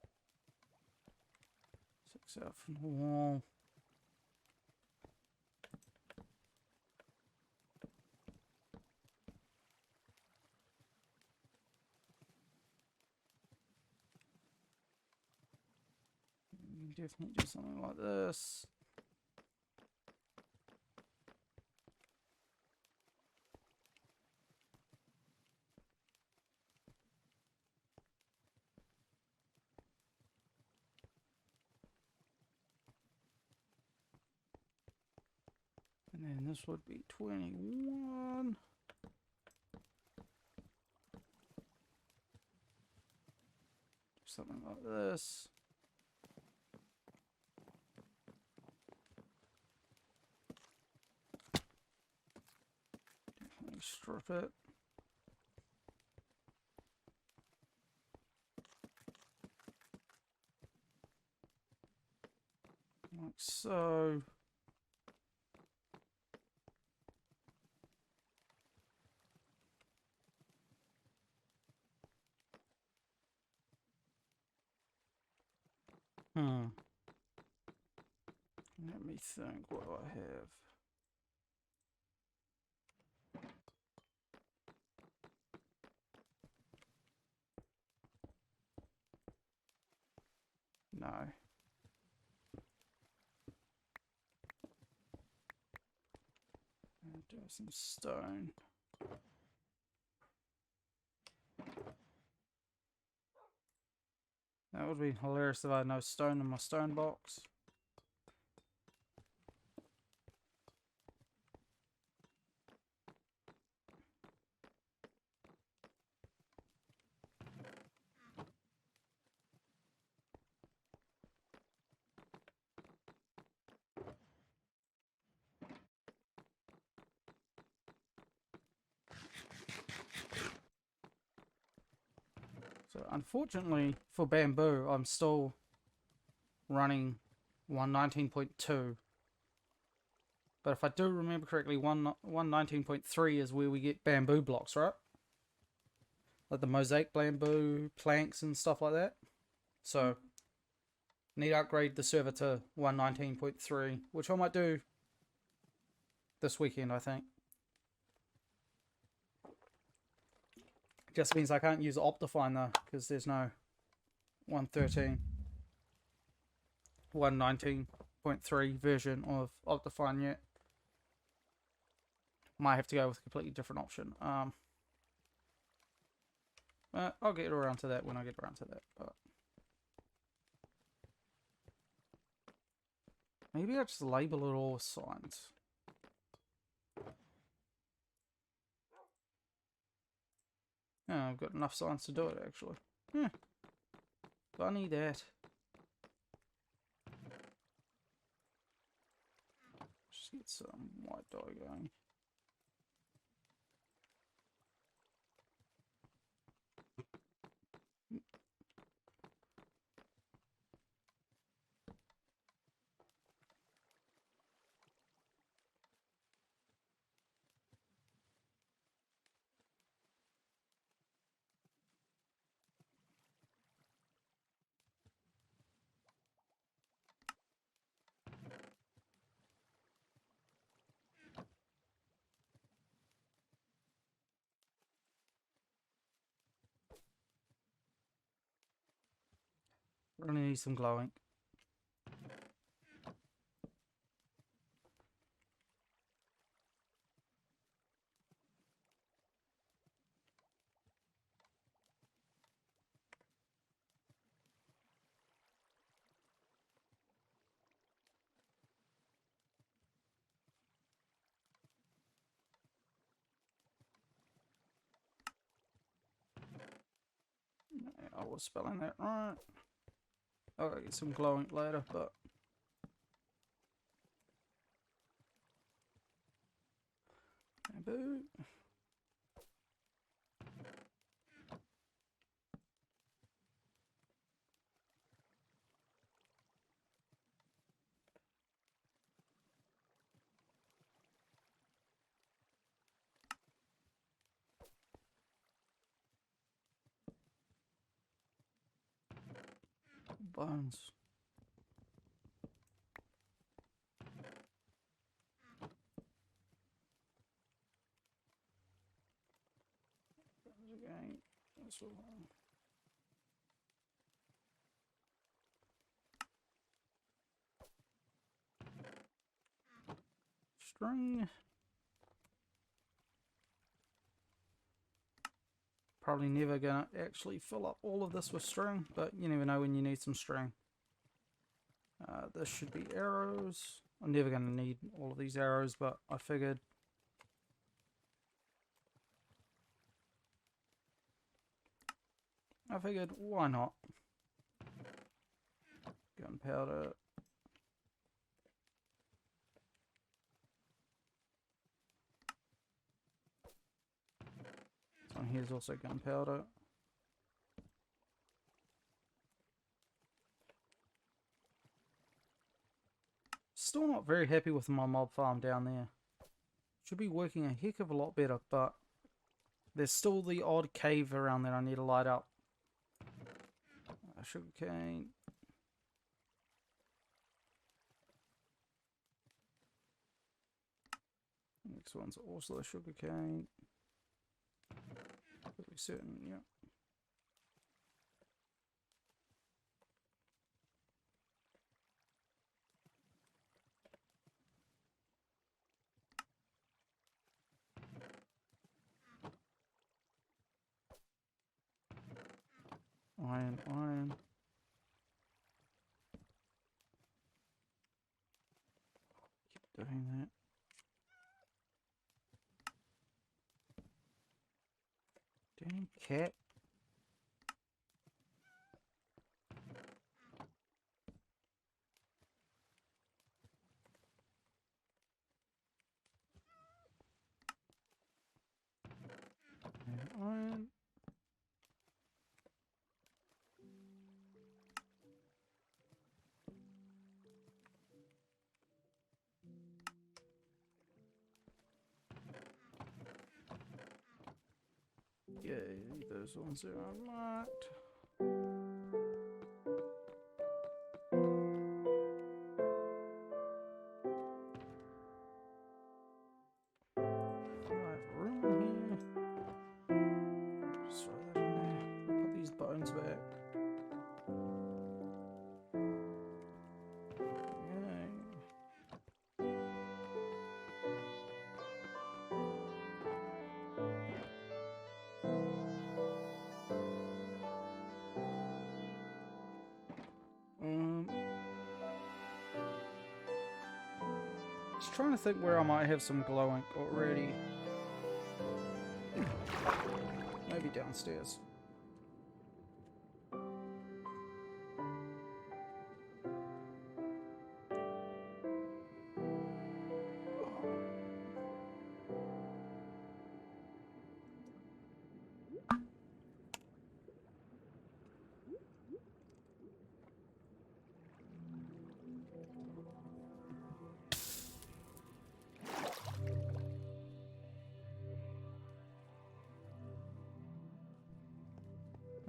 6 out from the wall. Definitely do something like this. And then this would be 21. Something like this. Definitely strip it. Like so. Let me think, what do I have? No. Do some stone. That would be hilarious if I had no stone in my stone box. So unfortunately for bamboo, I'm still running 119.2 But if I do remember correctly, 119.3 is where we get bamboo blocks, right? Like the mosaic bamboo planks and stuff like that. So, need to upgrade the server to 119.3, which I might do this weekend, I think. Just means I can't use Optifine though, because there's no 119.3 version of Optifine yet. Might have to go with a completely different option. I'll get around to that when I get around to that. But maybe I just label it all with signs. Yeah, I've got enough signs to do it actually. Yeah. Funny that. Just get some white dye going. Really need some glowing. I was spelling that right. I'll get some glowing later, but bamboo. Bones. Again. This one. String. Probably never gonna actually fill up all of this with string, but you never know when you need some string. This should be arrows. I'm never gonna need all of these arrows, but I figured why not? Gunpowder. And here's also gunpowder. Still not very happy with my mob farm down there. Should be working a heck of a lot better, but there's still the odd cave around that I need to light up. Sugarcane. Next one's also sugarcane. Pretty certain, yeah. Iron. Keep doing that. Damn cat. Iron. Yay, those ones are unlocked. Right, room in here. Just throw that in there. I'll put these bones back. Just trying to think where I might have some glow ink already. Maybe downstairs.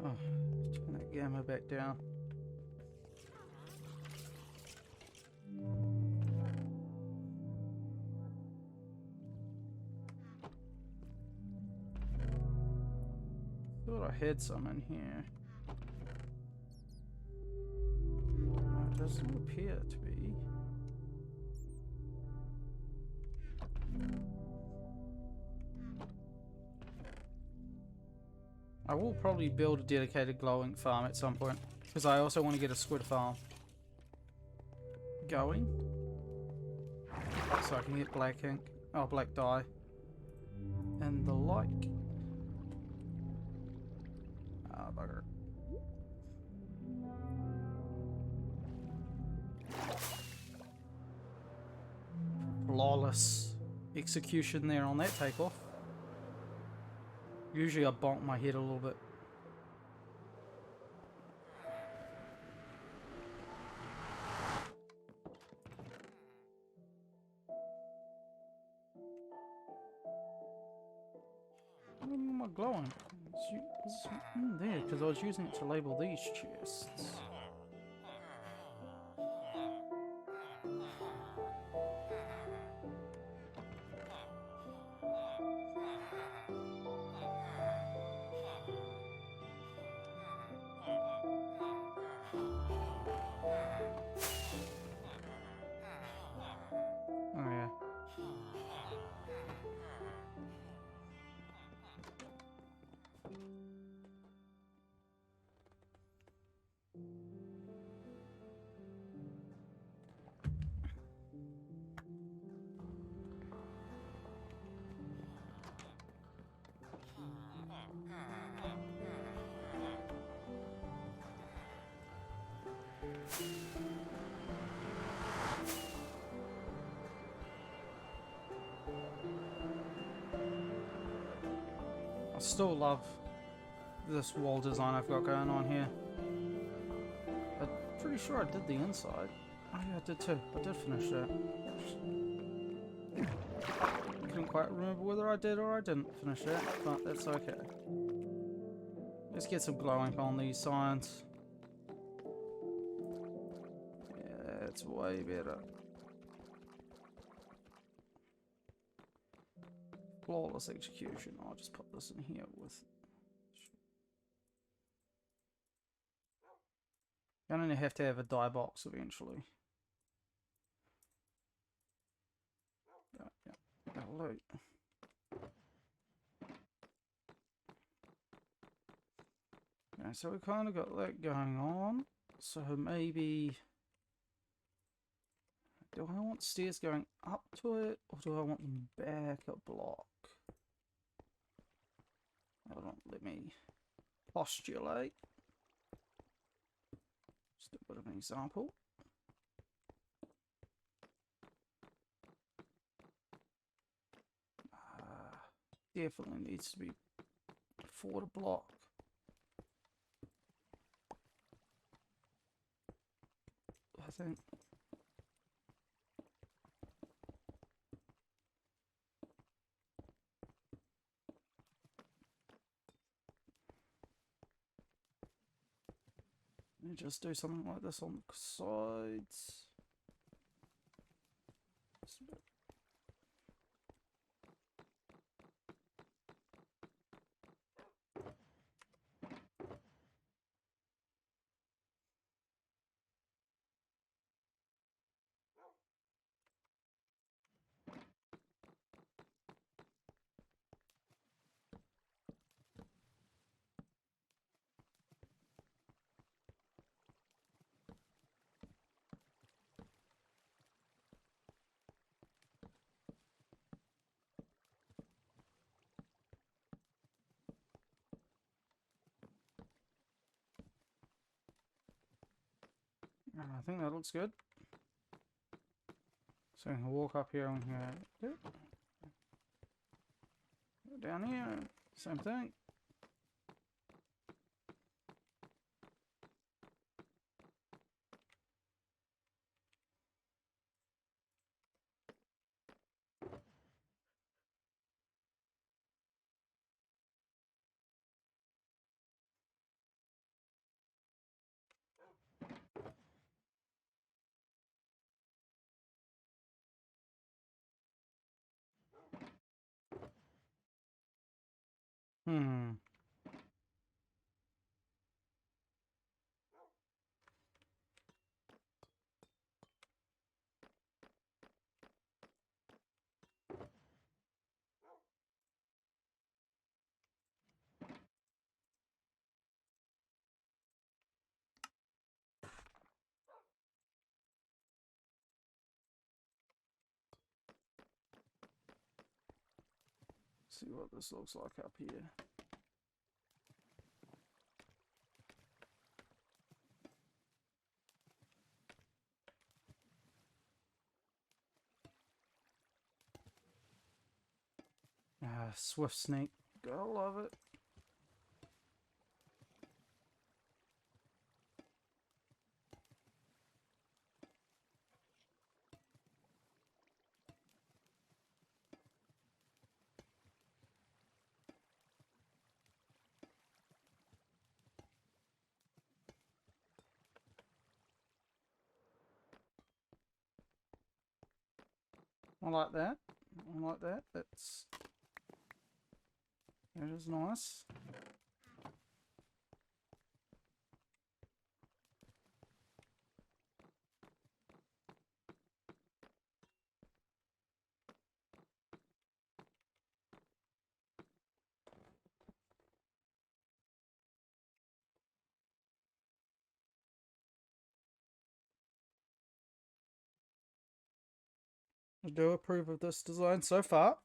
Oh, turn that gamma back down. Thought I had some in here. It doesn't appear to be. I will probably build a dedicated glow ink farm at some point, because I also want to get a squid farm going, so I can get black ink, oh, black dye, and the like. Ah, bugger. Flawless execution there on that takeoff. Usually I bonk my head a little bit. Where am I glowing? It's in there because I was using it to label these chests. Oh yeah. I still love this wall design I've got going on here. I'm pretty sure I did the inside. Oh yeah, I did too. I did finish that. Couldn't quite remember whether I did or I didn't finish that, but that's okay. Let's get some glow ink on these signs. Yeah, that's way better. Flawless execution. I'll just put this in here with... I'm gonna have to have a dye box eventually. Yeah. Hello. Okay, so we kind of got that going on. So maybe... Do I want stairs going up to it, or do I want them back a block? Hold on, let me postulate. Just a bit of an example. Definitely needs to be 4 to block. I think. me just do something like this on the sides. I think that looks good. So we can walk up here and here. Down here, same thing. Hmm. See what this looks like up here. Swift sneak. Gotta love it. I like that. I like that. That is nice. I do approve of this design so far.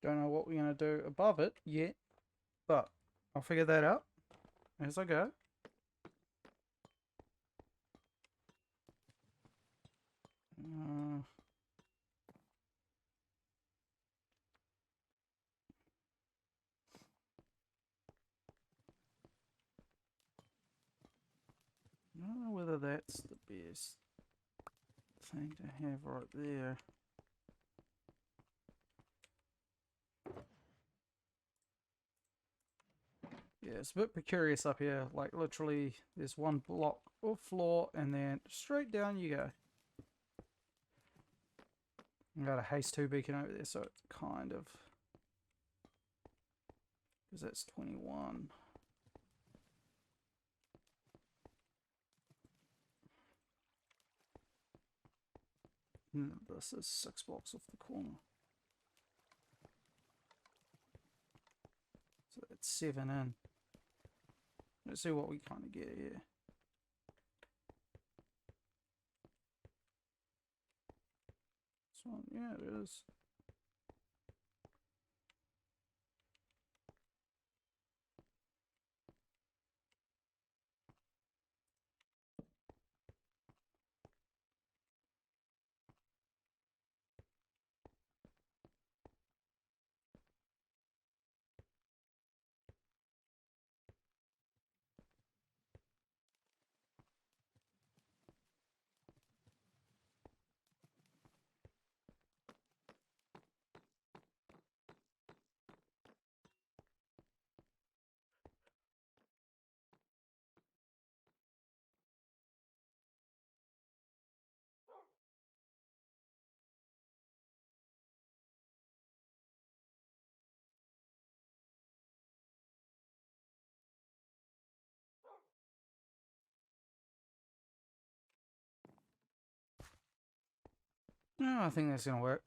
Don't know what we're going to do above it yet, but I'll figure that out as I go. I don't know whether that's the best thing to have right there. Yeah, it's a bit precarious up here. Like literally there's one block of floor and then straight down you go. I got a haste 2 beacon over there, so it's kind of, because that's 21. And this is 6 blocks off the corner. So that's 7 in. Let's see what we kind of get here. This one, yeah, it is. No, I think that's gonna work.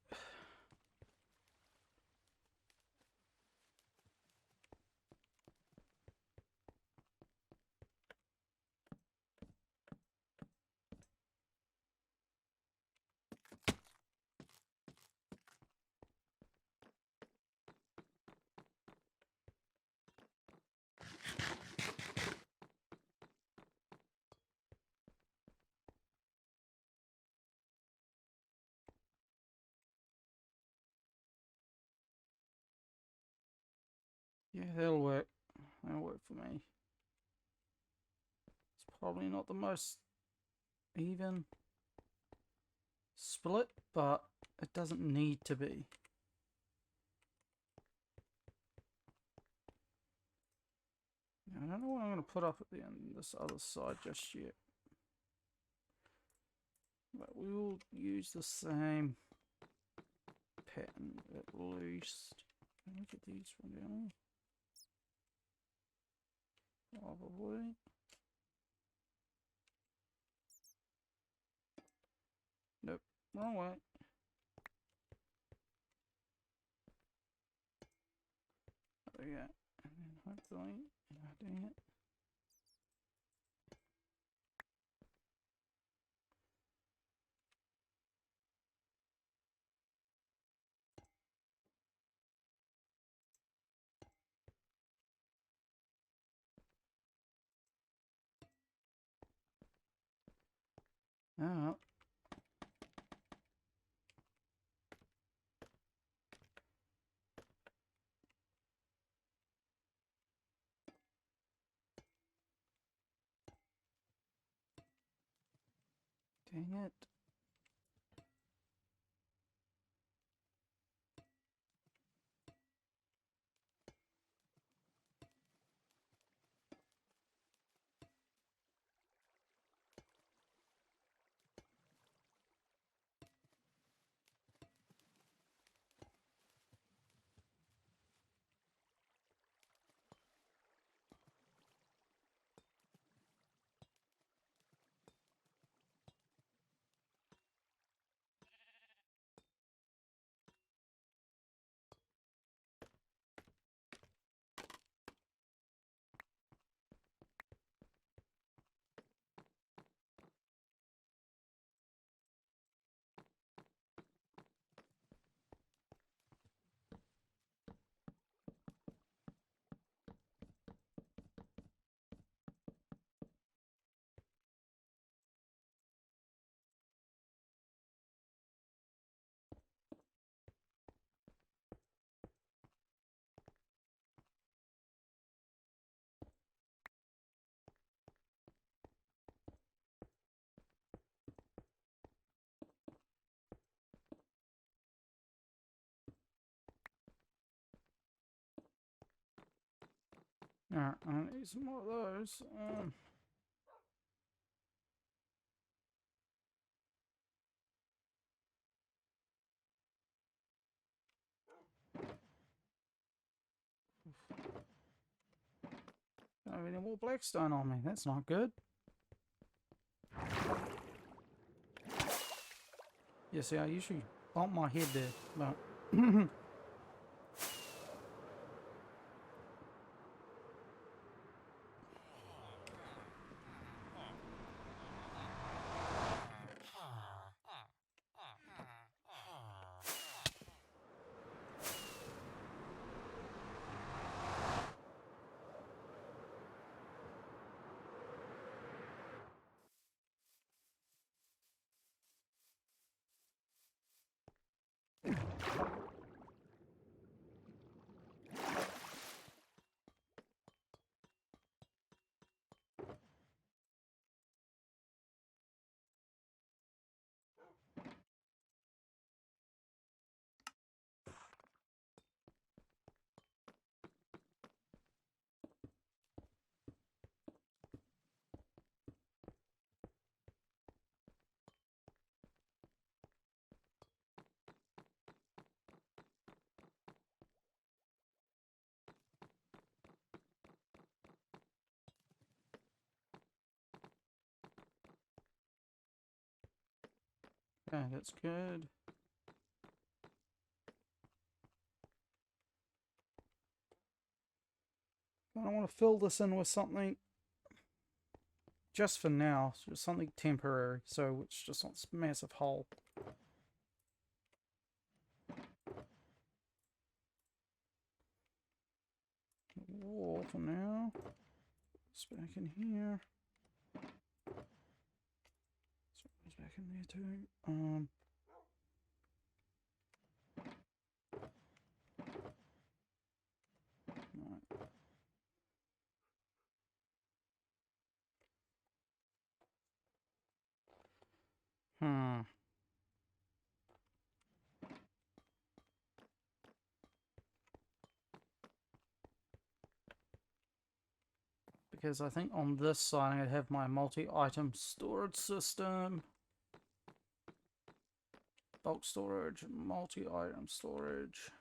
Yeah, that'll work. That'll work for me. It's probably not the most even split, but it doesn't need to be. I don't know what I'm going to put up at the end of this other side just yet. But we will use the same pattern at least. Can we get these from down? Probably. Nope, wrong way. There we go. And then hopefully, dang it. Oh, dang it. Alright, I need some more of those. Don't have any more blackstone on me. That's not good. Yeah, see, I usually bump my head there, but Okay, that's good. I don't want to fill this in with something just for now, so just something temporary, so it's just not this massive hole. Wall for now. It's back in here. So it's back in there too. Right. Hmm. Because I think on this side I have my multi-item storage system. Bulk storage, multi-item storage.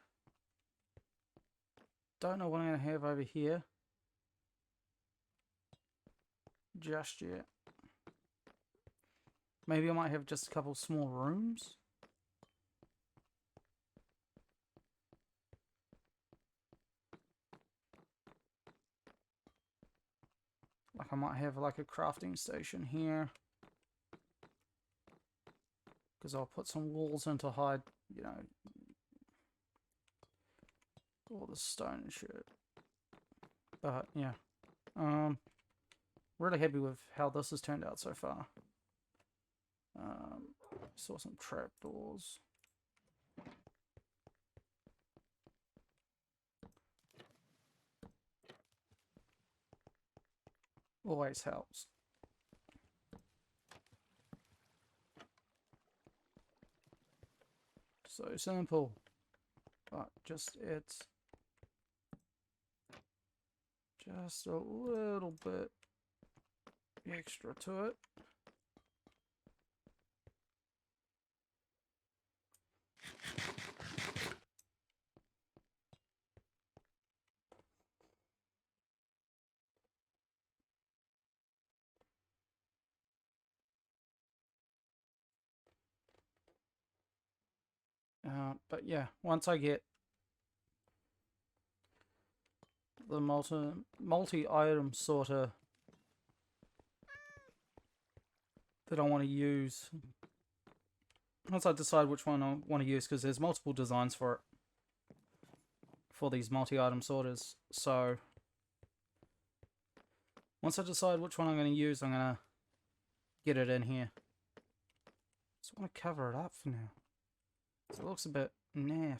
Don't know what I'm going to have over here just yet. Maybe I might have just a couple small rooms. Like I might have like a crafting station here. Because I'll put some walls in to hide, you know, all the stone and shit. But yeah. Really happy with how this has turned out so far. Saw some trapdoors. Always helps. So simple. But just it's just a little bit extra to it. But yeah, once I get the multi-item sorter that I want to use, once I decide which one I want to use, because there's multiple designs for it, for these multi-item sorters. So once I decide which one I'm going to use, I'm going to get it in here. Just want to cover it up for now. So it looks a bit naff.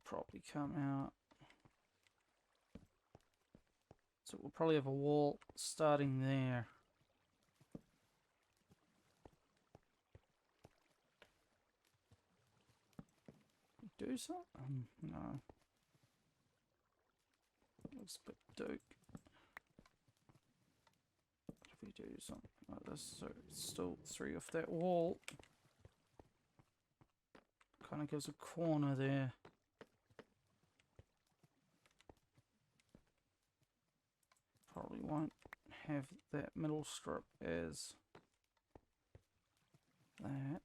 probably come out. So we'll probably have a wall starting there. Do something? No. Looks a bit dope. What if we do something like this? So it's still 3 off that wall. Kind of gives a corner there. Probably won't have that middle strip as that.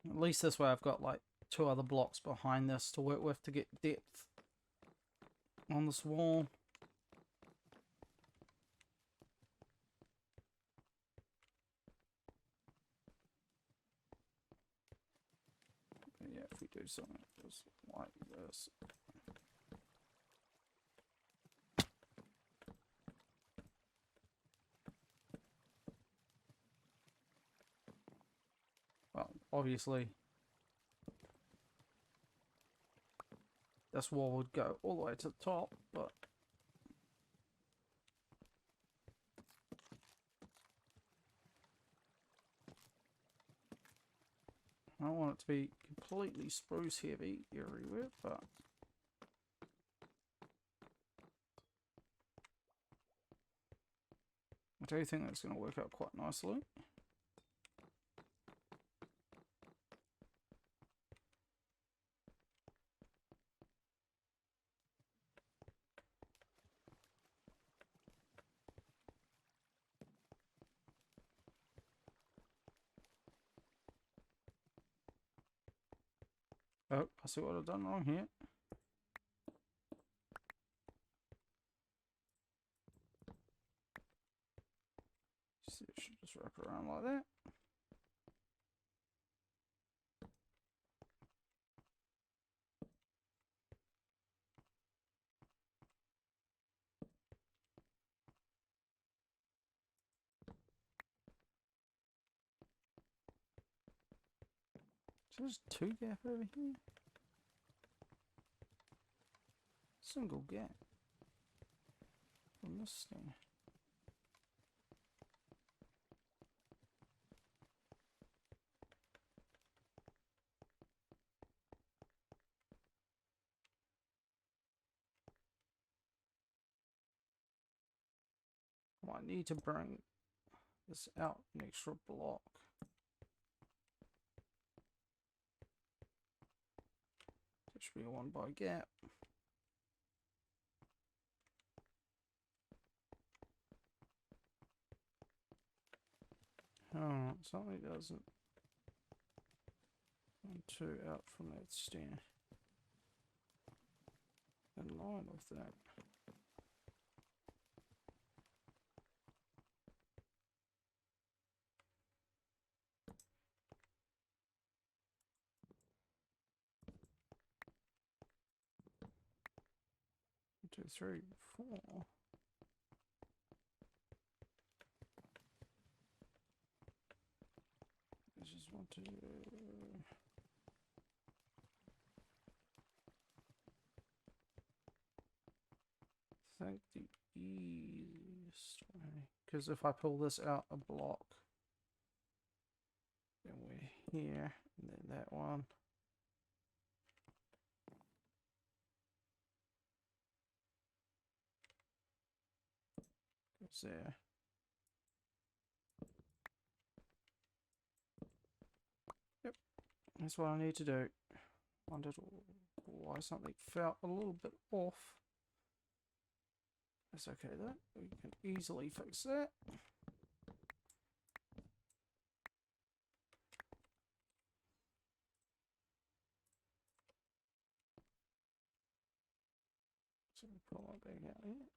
At least this way I've got like 2 other blocks behind this to work with to get depth on this wall. But yeah, if we do something just like this. Well, obviously this wall would go all the way to the top, but I don't want it to be completely spruce heavy everywhere, but I do think that's going to work out quite nicely. Oh, I see what I've done wrong here. So it should just wrap around like that. So there's 2 gap over here. Single gap from this thing. I need to bring this out an extra block. It should be a 1 by gap. Oh, something doesn't. 1, 2 out from that stair. In line with that. Two, three, 4. I just want to. I think the easiest way, because if I pull this out a block, then we're here, and then that one. Goes there. Yep, that's what I need to do. Wondered why something felt a little bit off. That's okay though, we can easily fix that. So we pull that back out here.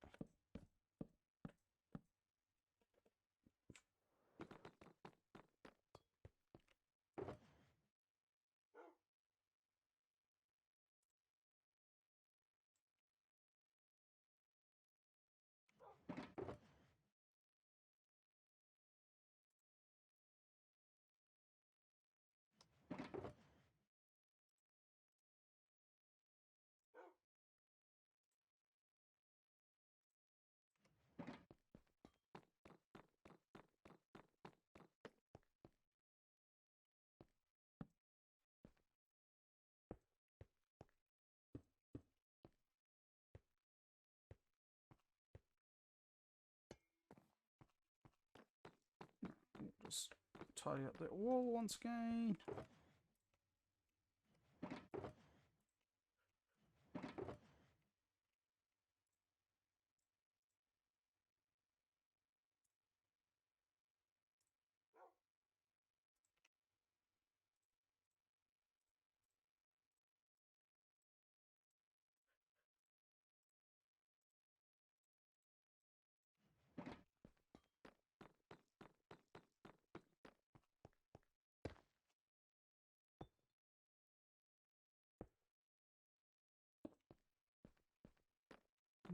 tidy up that wall once again.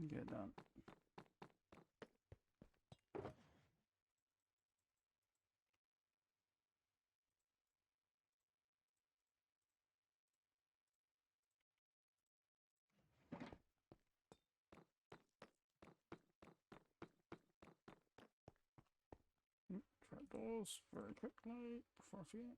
Get done. Trapdoors very quickly before I forget.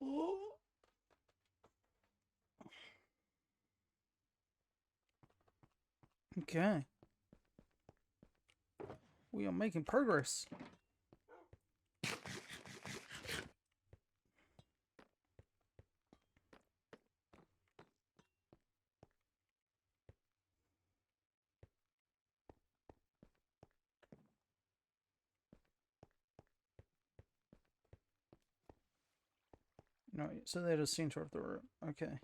Oh. Okay. We are making progress. No, so that is center of the room. Okay.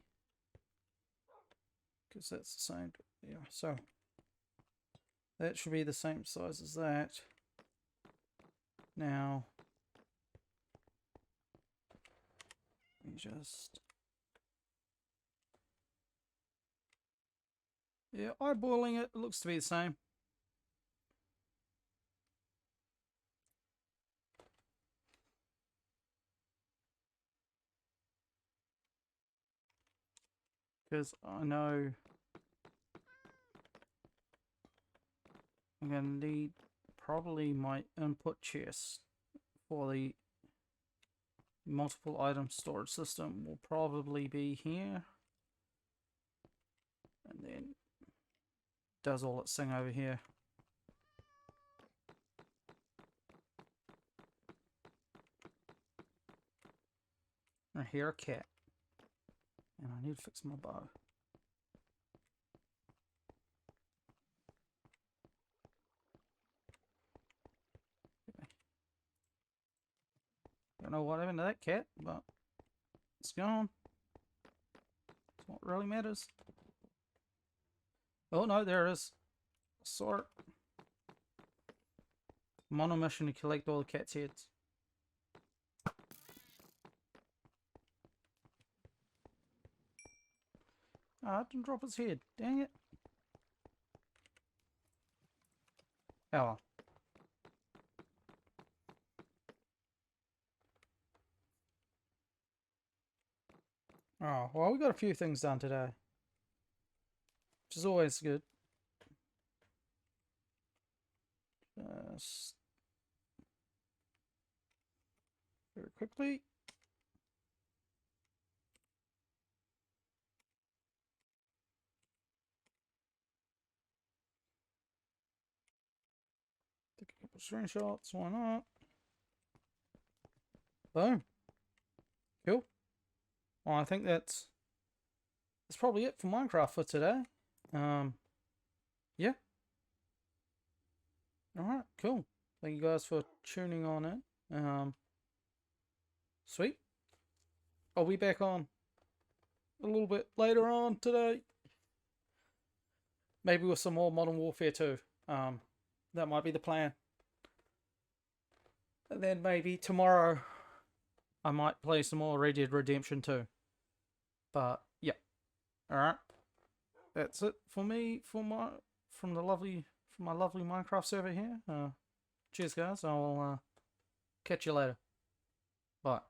Because that's the same. Yeah, so that should be the same size as that. Now, just... Yeah, eyeballing it looks to be the same. Because I know I'm going to need probably my input chest for the multiple item storage system will probably be here. And then does all its thing over here. I hear a cat. And I need to fix my bow. Okay. Don't know what happened to that cat, but it's gone. That's what really matters. Oh no, there it is. Sort. I'm on a mission to collect all the cat's heads. Ah, I didn't drop his head. Dang it. Oh. Oh, well, we got a few things done today. Which is always good. Just very quickly. Take a couple screenshots, why not? Boom. Cool. Well, I think that's probably it for Minecraft for today. Yeah. Alright, cool. Thank you guys for tuning on in. Sweet. I'll be back on a little bit later on today. Maybe with some more Modern Warfare 2. That might be the plan. And then maybe tomorrow I might play some more Red Dead Redemption 2. But yeah. Alright. That's it for me from the lovely for my lovely Minecraft server here. Cheers, guys. I'll catch you later. Bye.